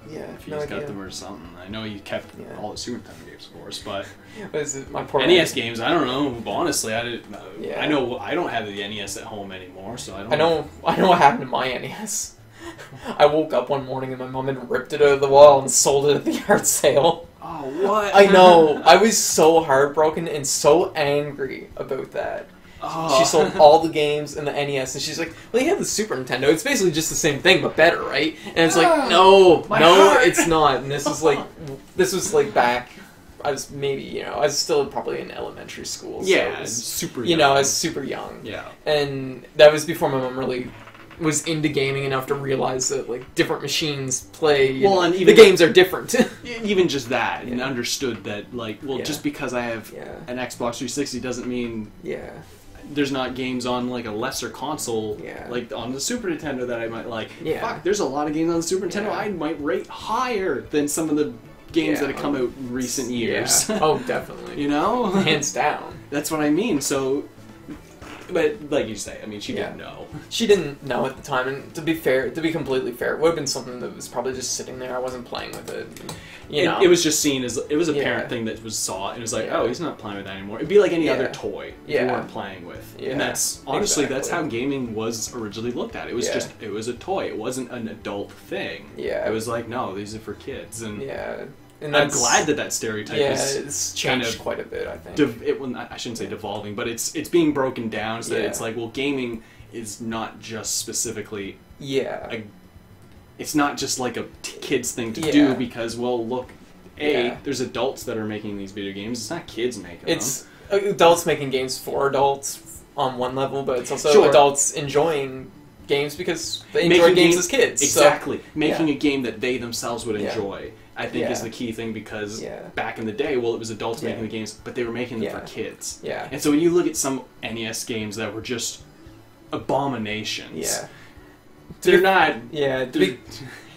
Yeah, if he's got them or something. I know he kept all the Super Nintendo games, of course, but my poor NES games, I don't know. Honestly, I didn't. I know I don't have the NES at home anymore, so I don't. I know what happened to my NES. I woke up one morning and my mom had ripped it out of the wall and sold it at the yard sale. Oh, what? I know. I was so heartbroken and so angry about that. Oh. She sold all the games in the NES, and she's like, "Well, you have the Super Nintendo. It's basically just the same thing, but better, right?" And it's like, "No, it's not." And this was like back. I was maybe I was still probably in elementary school. So yeah, it was, super. Young. I was super young. Yeah, and that was before my mom really was into gaming enough to realize that like different machines play. Well, and even the games are different. Even just that, and understood that like, just because I have an Xbox 360 doesn't mean there's not games on like a lesser console, like on the Super Nintendo that I might like. Fuck, there's a lot of games on the Super Nintendo I might rate higher than some of the games that have come out in recent years. Oh, definitely. Hands down. That's what I mean. So, but like you say, I mean, she didn't know. She didn't know at the time, and to be completely fair, it would have been something that was probably just sitting there. I wasn't playing with it. It was just seen as it was a parent thing that was saw it. And it was like, oh, he's not playing with that anymore. It'd be like any other toy you weren't playing with. And that's honestly that's how gaming was originally looked at. It was just it was a toy. It wasn't an adult thing. It was like, no, these are for kids. And and I'm glad that stereotype it's changed kind of quite a bit. I think I shouldn't say devolving, but it's being broken down so that it's like, well, gaming is not just specifically it's not just like a kids thing to do because, well, look, there's adults that are making these video games. It's not kids making them. It's adults making games for adults on one level, but it's also adults enjoying games because they enjoy games as kids. Exactly. So, making a game that they themselves would enjoy, I think, is the key thing because back in the day, well, it was adults making the games, but they were making them for kids. And so when you look at some NES games that were just abominations, they're not... To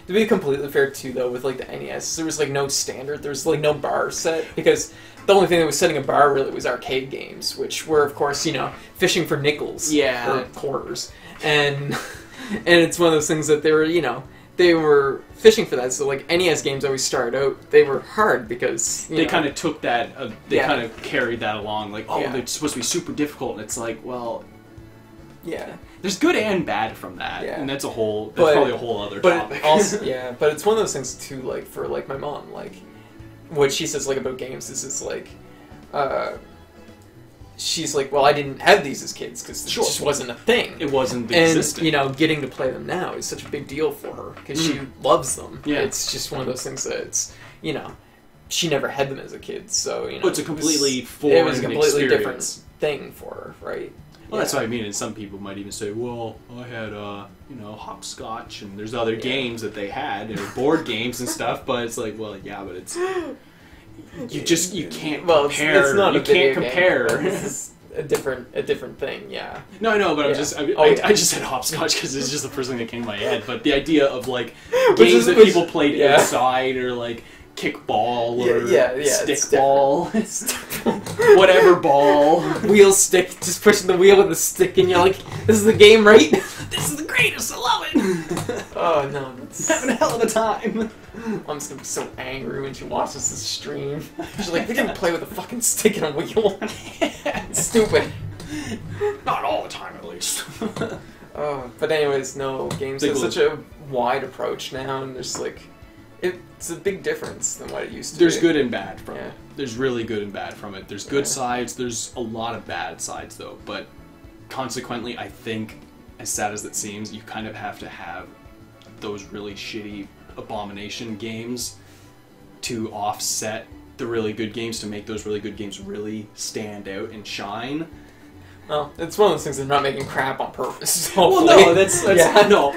be completely fair, too, though, with, like, the NES, there was, like, no standard. There was, like, no bar set, because the only thing that was setting a bar, really, was arcade games, which were, of course, fishing for nickels. Or quarters. And it's one of those things that they were fishing for that. So, like, NES games always started out, they were hard, because, they kind of took that, they kind of carried that along, like, they're supposed to be super difficult, and it's like, well... There's good and bad from that, and that's probably a whole other topic. Also, but it's one of those things too. Like for like my mom, like what she says like about games is like, she's like, well, I didn't have these as kids because it just wasn't a thing. It wasn't existent. And getting to play them now is such a big deal for her because she loves them. It's just one of those things that it's she never had them as a kid, so it's a completely foreign different thing for her, right? Well, that's what I mean, and some people might even say, well, I had, hopscotch, and there's other games that they had, board games and stuff, but it's like, well, but it's... You can't compare. It's not you can't compare. It's a different thing, No, I know, but I just said hopscotch because it's just the first thing that came to my head, but the idea of, like, games that people played outside, or, like, kickball or stickball, whatever ball, wheel stick, just pushing the wheel with a stick, and you're like, "This is the game, right? This is the greatest. I love it." Oh no, having a hell of a time. Mom's gonna be so angry when she watches this stream. She's like, "We didn't play with a fucking stick and a wheel. It's stupid." Not all the time, at least. But anyways, no, games have such a wide approach now, and there's like. It's a big difference than what it used to be. There's good and bad from it. There's really good and bad from it. There's good sides. There's a lot of bad sides, though. But consequently, I think, as sad as it seems, you kind of have to have those really shitty abomination games to offset the really good games, to make those really good games really stand out and shine. Well, it's one of those things that's not making crap on purpose. Hopefully. Well, no, that's no.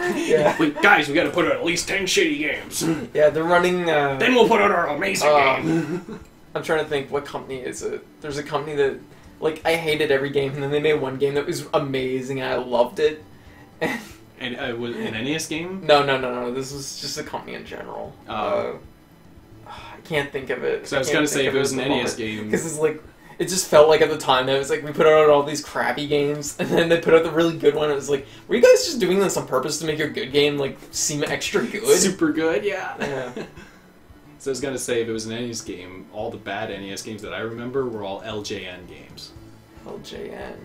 Wait, guys, we got to put out at least 10 shitty games. Yeah, they're running. Then we'll put out our amazing game. I'm trying to think, what company is it? There's a company that, like, I hated every game, and then they made one game that was amazing, and I loved it. And was an NES game? No. This was just a company in general. I can't think of it. So I was gonna say if it was an NES game, because it's like. it just felt like at the time that it was like we put out all these crappy games, and then they put out the really good one. It was like, were you guys just doing this on purpose to make your good game like seem extra good? Super good, yeah. Yeah. So I was gonna say, if it was an NES game, all the bad NES games that I remember were all LJN games. LJN.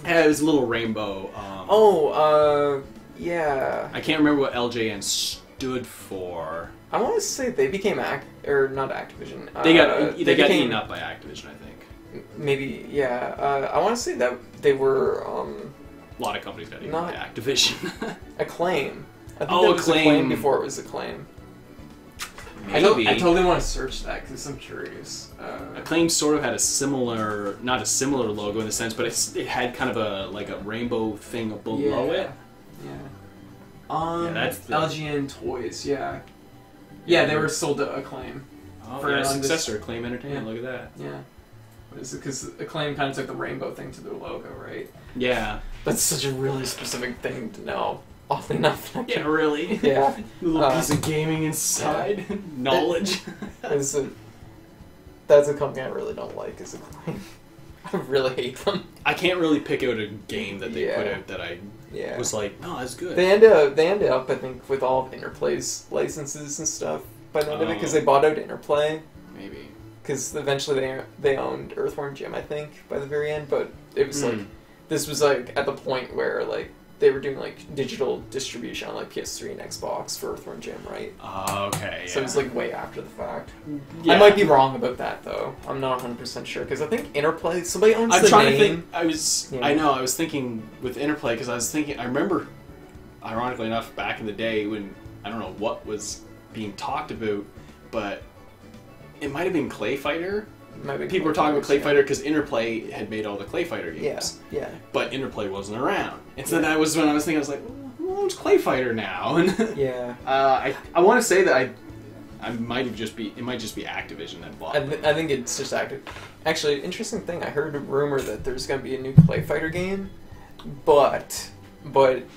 Yeah, it was a little rainbow. Yeah. I can't remember what LJN stood for. I want to say they became not Activision. They got eaten up by Activision, I think. Maybe, yeah. I want to say that they were a lot of companies got eaten by Activision. Acclaim. I think that was Acclaim before it was Acclaim. Maybe. I totally want to search that because I'm curious. Acclaim sort of had a similar, not a similar logo in a sense, but it had kind of a rainbow thing below it. Yeah. That's the LGN Toys. Yeah. Yeah, they were sold to Acclaim. Oh, for successor, Acclaim Entertainment. Yeah. Look at that. Yeah. What is it? Because Acclaim kind of took the rainbow thing to their logo, right? Yeah. That's such a really specific thing to know. Oddly enough. Yeah, really? Yeah. A little piece of gaming inside. Yeah. Knowledge. That's a company I really don't like, is Acclaim. I really hate them. I can't really pick out a game that they put out that I was like, no, that's good. They ended up, I think, with all of Interplay's licenses and stuff by the end of it, because they bought out Interplay. Maybe. Because eventually they owned Earthworm Jim, I think, by the very end, but it was like, this was like at the point where like they were doing like digital distribution on like PS3 and Xbox for Earthworm Jim, right? Okay, yeah. So it was like way after the fact. Yeah. I might be wrong about that though. I'm not 100% sure because I think Interplay, somebody owns the name. I'm trying to think. I was thinking with Interplay because I remember, ironically enough, back in the day when I don't know what was being talked about, but it might have been Clay Fighter. People were talking about Clay Fighter because Interplay had made all the Clay Fighter games. Yeah. But Interplay wasn't around. And so that was when I was thinking, I was like, who owns Clay Fighter now? And yeah. I want to say that it might just be Activision that bought it. I think it's just Activision. Actually, interesting thing, I heard a rumor that there's going to be a new Clay Fighter game, but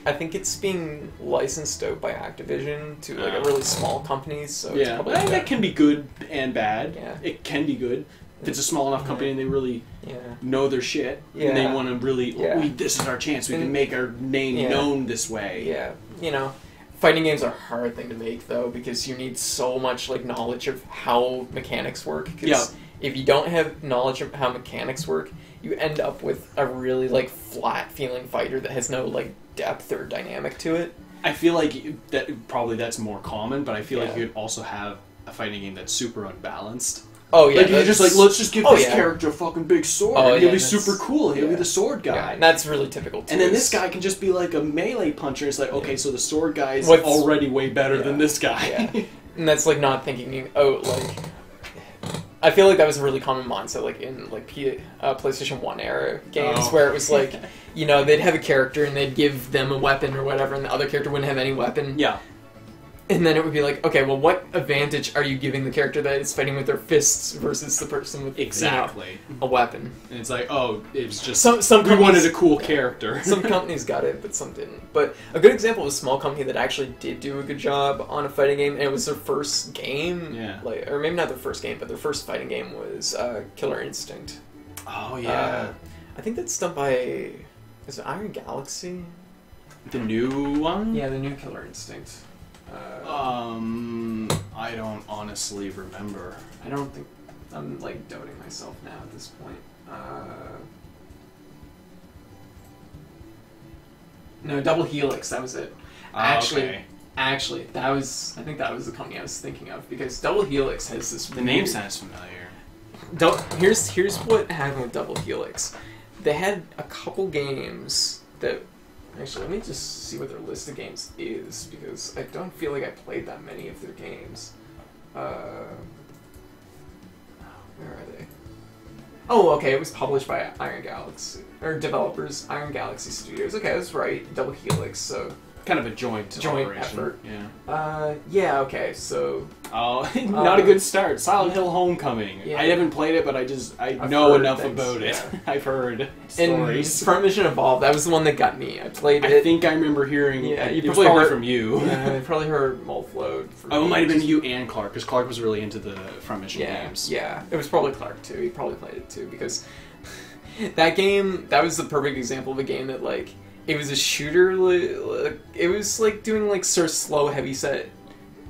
I think it's being licensed out by Activision to like a really small company, so it's probably that can be good and bad. Yeah. It can be good. If it's a small enough company and they really know their shit, and they want to really, this is our chance, we can make our name known this way. Yeah, you know, fighting games are a hard thing to make though, because you need so much like knowledge of how mechanics work. Because if you don't have knowledge of how mechanics work, you end up with a really like flat feeling fighter that has no like depth or dynamic to it. I feel like that's more common, but I feel like you could also have a fighting game that's super unbalanced. Oh yeah, like you're just like, let's just give this character a fucking big sword. And he'll be super cool. He'll be the sword guy. Yeah, and that's really typical too. And then this guy can just be like a melee puncher. It's like, okay, so the sword guy is already way better than this guy. Yeah. And that's like not thinking, I feel like that was a really common mindset, like in like PlayStation 1 era games, where it was like, you know, they'd have a character and they'd give them a weapon or whatever, and the other character wouldn't have any weapon. Yeah. And then it would be like, okay, well, what advantage are you giving the character that is fighting with their fists versus the person with a weapon? And it's like, it's just some we wanted a cool character. Some companies got it, but some didn't. But a good example of a small company that actually did do a good job on a fighting game, and it was their first game, or maybe not their first game, but their first fighting game was Killer Instinct. Oh yeah, I think that's done by is it Iron Galaxy? The new one? Yeah, the new Killer Instinct. I don't honestly remember. I don't think I'm like doubting myself now at this point. No, Double Helix. That was it. Actually, I think that was the company I was thinking of because Double Helix has this. The name sounds familiar. Here's what happened with Double Helix. They had a couple games that. Actually, let me just see what their list of games is, because I don't feel like I played that many of their games. Where are they? Oh, okay, it was published by Iron Galaxy, or developers, Iron Galaxy Studios. Okay, I was right, Double Helix, so... Kind of a joint effort. Yeah. Yeah, okay, so... Oh, not a good start. Silent Hill Homecoming. Yeah. I haven't played it, but I know enough about it. Yeah. I've heard And stories. Front Mission Evolved, that was the one that got me. I played it. I think I remember hearing. Yeah, it you was probably probably heard from you. Yeah, I probably heard Mulfload. Oh, it might have been you and Clark, because Clark was really into the Front Mission games. Yeah, it was probably Clark too. He probably played it too because that game, that was the perfect example of a game that like it was a shooter. It was like doing like sort of slow, heavy set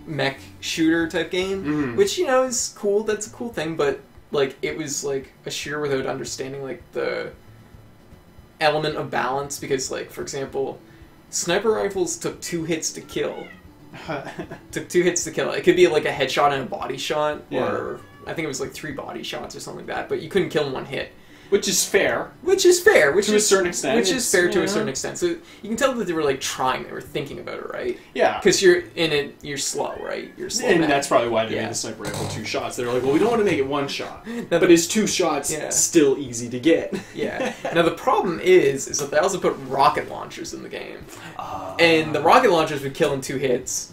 mech shooter type game, which is cool. That's a cool thing, but like it was like a shooter without understanding like the element of balance because like for example, sniper rifles took 2 hits to kill. Took 2 hits to kill. It could be like a headshot and a body shot, or I think it was like 3 body shots or something like that. But you couldn't kill in 1 hit. Which is fair. Which is fair. To a certain extent. Which is fair to a certain extent. So you can tell that they were like trying. They were thinking about it, right? Yeah. Because you're in it. You're slow, right? You're slow. And that's probably why they made the sniper rifle 2 shots. They were like, well, we don't want to make it 1 shot, but is 2 shots still easy to get? Yeah. Now the problem is that they also put rocket launchers in the game, and the rocket launchers would kill in 2 hits.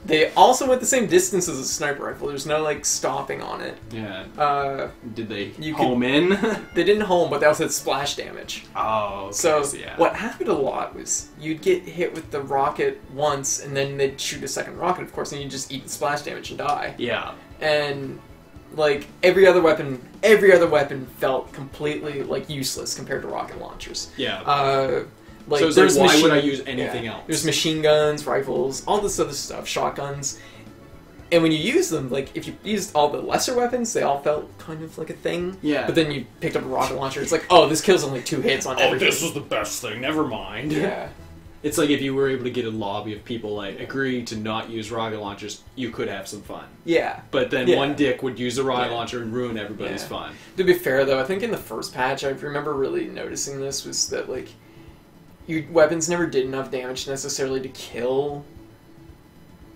They also went the same distance as a sniper rifle. There's no like stopping on it. Yeah. Did they home in? They didn't home, but they also had splash damage. Oh, okay. So what happened a lot was you'd get hit with the rocket once, and then they'd shoot a second rocket, of course, and you'd just eat the splash damage and die. Yeah. And like every other weapon felt completely like useless compared to rocket launchers. Yeah. Like, so it's like, why would I use anything else? There's machine guns, rifles, all this other stuff, shotguns. And when you use them, like, if you used all the lesser weapons, they all felt kind of like a thing. Yeah. But then you picked up a rocket launcher, it's like, oh, this kills only 2 hits on everything. Oh, this was the best thing, never mind. Yeah. It's like if you were able to get a lobby of people, like, agree to not use rocket launchers, you could have some fun. Yeah. But then one dick would use a rocket launcher and ruin everybody's fun. To be fair, though, I think in the first patch, I remember really noticing this, was that, like, your weapons never did enough damage necessarily to kill,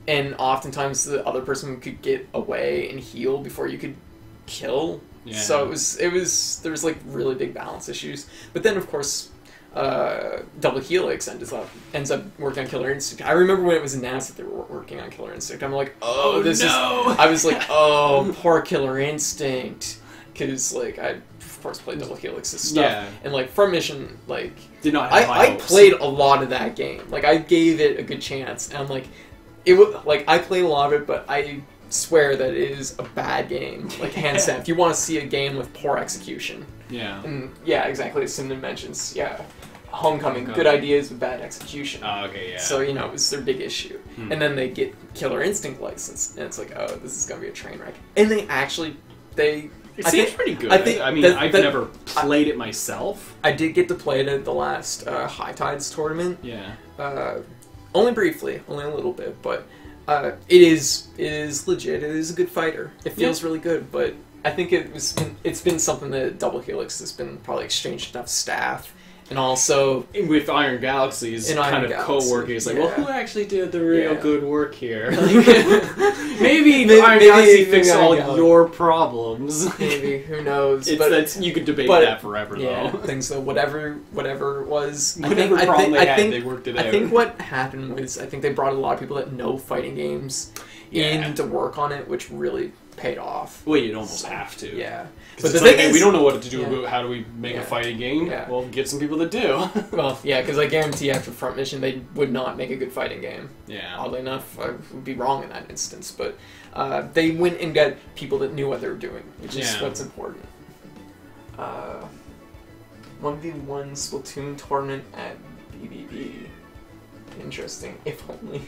and oftentimes the other person could get away and heal before you could kill. Yeah. So there was like really big balance issues. But then of course, Double Helix ends up working on Killer Instinct. I remember when it was announced that they were working on Killer Instinct. I'm like, oh this no. I was like, oh, poor Killer Instinct, because like I of course played Double Helix's stuff, and like Front Mission, like did not have I played a lot of that game. Like I gave it a good chance, and I'm like, it was like I played a lot of it, but I swear that it is a bad game. Like hands down, if you want to see a game with poor execution, and exactly as Simon mentions, Homecoming, good ideas with bad execution. Oh, okay, yeah. So it was their big issue, and then they get Killer Instinct licensed, and it's like, oh, this is gonna be a train wreck, and It seems pretty good. I've never played it myself. I did get to play it at the last High Tides tournament. Yeah. Only briefly, only a little bit, but it is legit. It is a good fighter. It feels really good, but I think it's been something that Double Helix has been probably exchanged enough staff. And also with Iron Galaxy's kind of co-working, it's like, well, who actually did the real good work here? maybe Iron Galaxy fixed all your problems. Maybe, who knows? You could debate that forever, though. Things though, whatever it was, whatever problem they had, they worked it out. I think what happened was I think they brought a lot of people that know fighting games in to work on it, which really paid off. Well, you'd almost have to. Yeah. But the thing is, we don't know what to do about how do we make a fighting game. Yeah. Well, get some people that do. Well, yeah, because I guarantee after Front Mission, they would not make a good fighting game. Yeah. Oddly enough, I would be wrong in that instance, but they went and got people that knew what they were doing, which is what's important. 1v1 Splatoon tournament at BBB. Interesting. If only.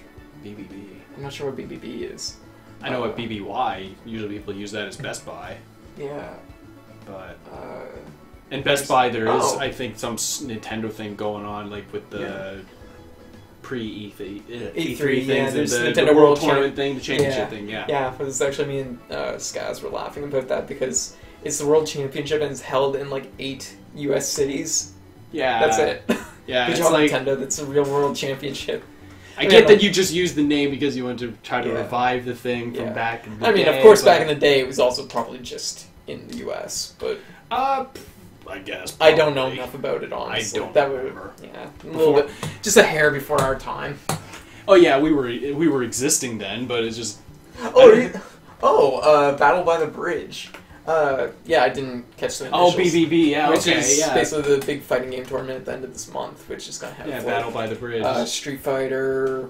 BBB. I'm not sure what BBB is. I know what BBY. Usually people use that as Best Buy. Yeah. But in Best Buy there is, I think, some Nintendo thing going on, like with the pre-E3 things, and the Nintendo World Tournament thing, the championship thing. Yeah, but it's actually me and Skaz were laughing about that because it's the World Championship and it's held in like 8 U.S. cities. Yeah, that's it. Yeah, good job, like, Nintendo. That's a real World Championship. I get that you just used the name because you want to try to revive the thing from back in the day. I mean, of course, back in the day, it was also probably just in the U.S., but... I guess. Probably. I don't know enough about it, honestly. I don't remember. A little bit. Just a hair before our time. Oh, yeah, we were existing then, but it's just... Battle by the Bridge. Yeah, I didn't catch the Oh, initials. BBB, yeah, Which okay, is yeah. basically the big fighting game tournament at the end of this month, which is going to have Yeah, Battle by the Bridge. Street Fighter,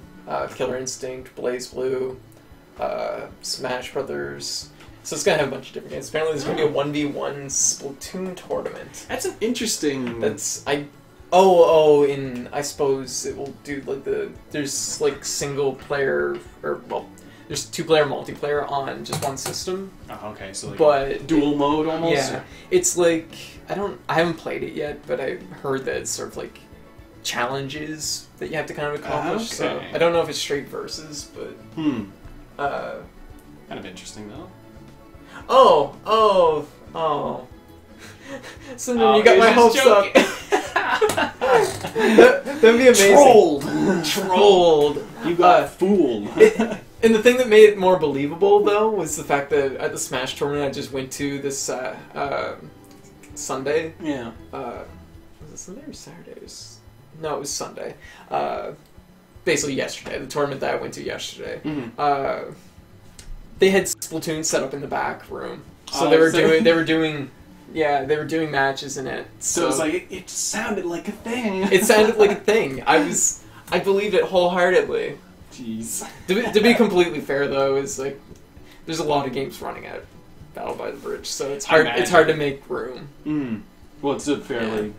Killer Instinct, Blaze Blue, Smash Brothers. So it's going to have a bunch of different games. Apparently there's going to be a 1v1 Splatoon tournament. That's an interesting... I suppose it will do like there's like single player, or well, there's 2-player multiplayer on just one system. Oh, okay, so like but dual mode almost? Yeah. It's like, I haven't played it yet, but I heard that it's sort of like challenges that you have to kind of accomplish. Okay. So I don't know if it's straight versus, but kind of interesting though. So then you got my hopes up. That'd be amazing. Trolled. You got fooled. And the thing that made it more believable, though, was the fact that at the Smash tournament I just went to this Sunday. Yeah. Was it Sunday or Saturday? No, it was Sunday. Basically yesterday, the tournament that I went to yesterday. Mm-hmm. They had Splatoon set up in the back room, so they were doing matches in it. So it's like it sounded like a thing. It sounded like a thing. I believed it wholeheartedly. Jeez. To be completely fair, though, is like there's a lot of games running at Battle by the Bridge, so it's hard. It's hard to make room. Well, it's a fairly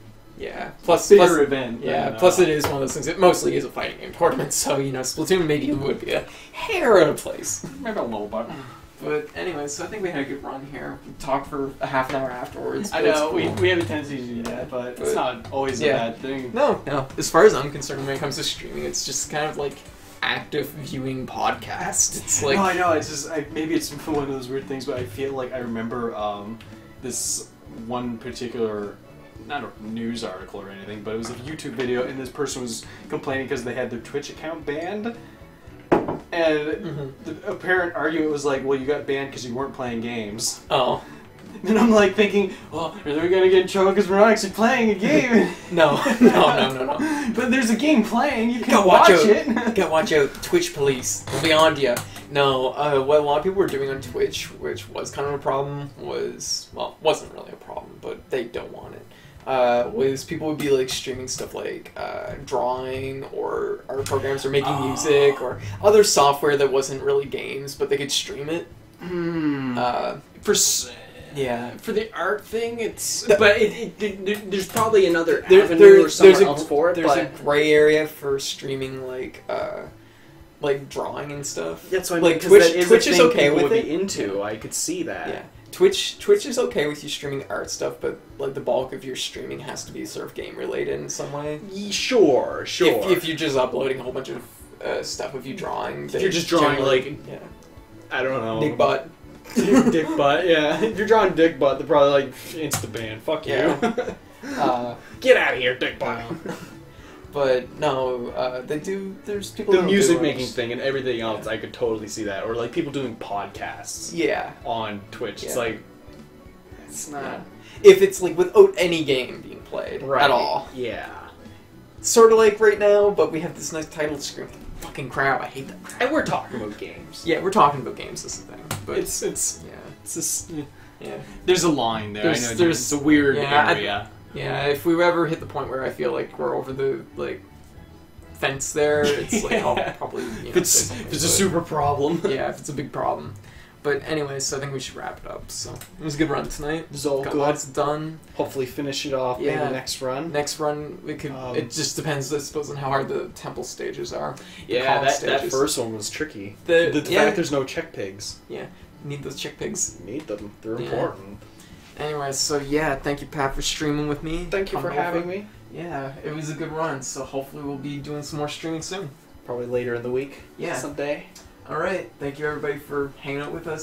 Plus bigger event. Yeah. Plus, it is one of those things. It mostly is a fighting game tournament, so Splatoon maybe would be a hair out of place. Maybe a little bit. But anyway, so I think we had a good run here. We talked for a half an hour afterwards. I know, cool. we have a tendency to do that, but it's not always a bad thing. No. As far as I'm concerned, when it comes to streaming, it's just kind of like active viewing podcast. It's like... No, I know, it's just, maybe it's one of those weird things, but I feel like I remember this one particular, not a news article or anything, but it was a YouTube video, and this person was complaining because they had their Twitch account banned. And the apparent argument was like, well, you got banned because you weren't playing games. Oh. And I'm like thinking, well, are they going to get in trouble because we're not actually playing a game? No. But there's a game playing, you can watch it. You gotta watch out, Twitch police. They'll be on to you. No, what a lot of people were doing on Twitch, which was kind of a problem, wasn't really a problem, but they don't want it. Was people would be like streaming stuff like drawing or art programs or making music or other software that wasn't really games, but they could stream it. For the art thing, there's probably another avenue or somewhere else for it. There's a gray area for streaming like drawing and stuff. That's what I mean. Like Twitch is okay with it. Into I could see that. Yeah. Twitch is okay with you streaming art stuff, but like the bulk of your streaming has to be sort of game related in some way. Sure. If you're just uploading a whole bunch of stuff of you drawing, if you're just drawing I don't know, dick butt. Dick butt, yeah. If you're drawing dick butt, they're probably like insta ban. Fuck you. Get out of here, dick butt. But no, they do. There's people. The music making thing and everything else, I could totally see that. Or like people doing podcasts. Yeah. On Twitch, it's like it's not. Yeah. If it's like without any game being played at all. Yeah. Sort of like right now, but we have this nice title screen. Fucking crap! I hate that crap. And we're talking about games. Yeah, we're talking about games. This is the thing. But it's just yeah. There's a line there. I know. There's a weird area. Yeah, if we ever hit the point where I feel like we're over the fence there, it's like I'll probably if it's a super problem. Yeah, if it's a big problem. But anyways, so I think we should wrap it up. So it was a good run tonight. It was all good. Lots done. Hopefully finish it off. Maybe next run. Next run we could. It just depends, I suppose, on how hard the temple stages are. Yeah, that first one was tricky. The fact there's no check pigs. Yeah, need those check pigs. Need them. They're important. Anyway, so yeah, thank you, Pat, for streaming with me. Thank you for having me. Yeah, it was a good run, so hopefully we'll be doing some more streaming soon. Probably later in the week. Yeah. Someday. Alright, thank you everybody for hanging out with us.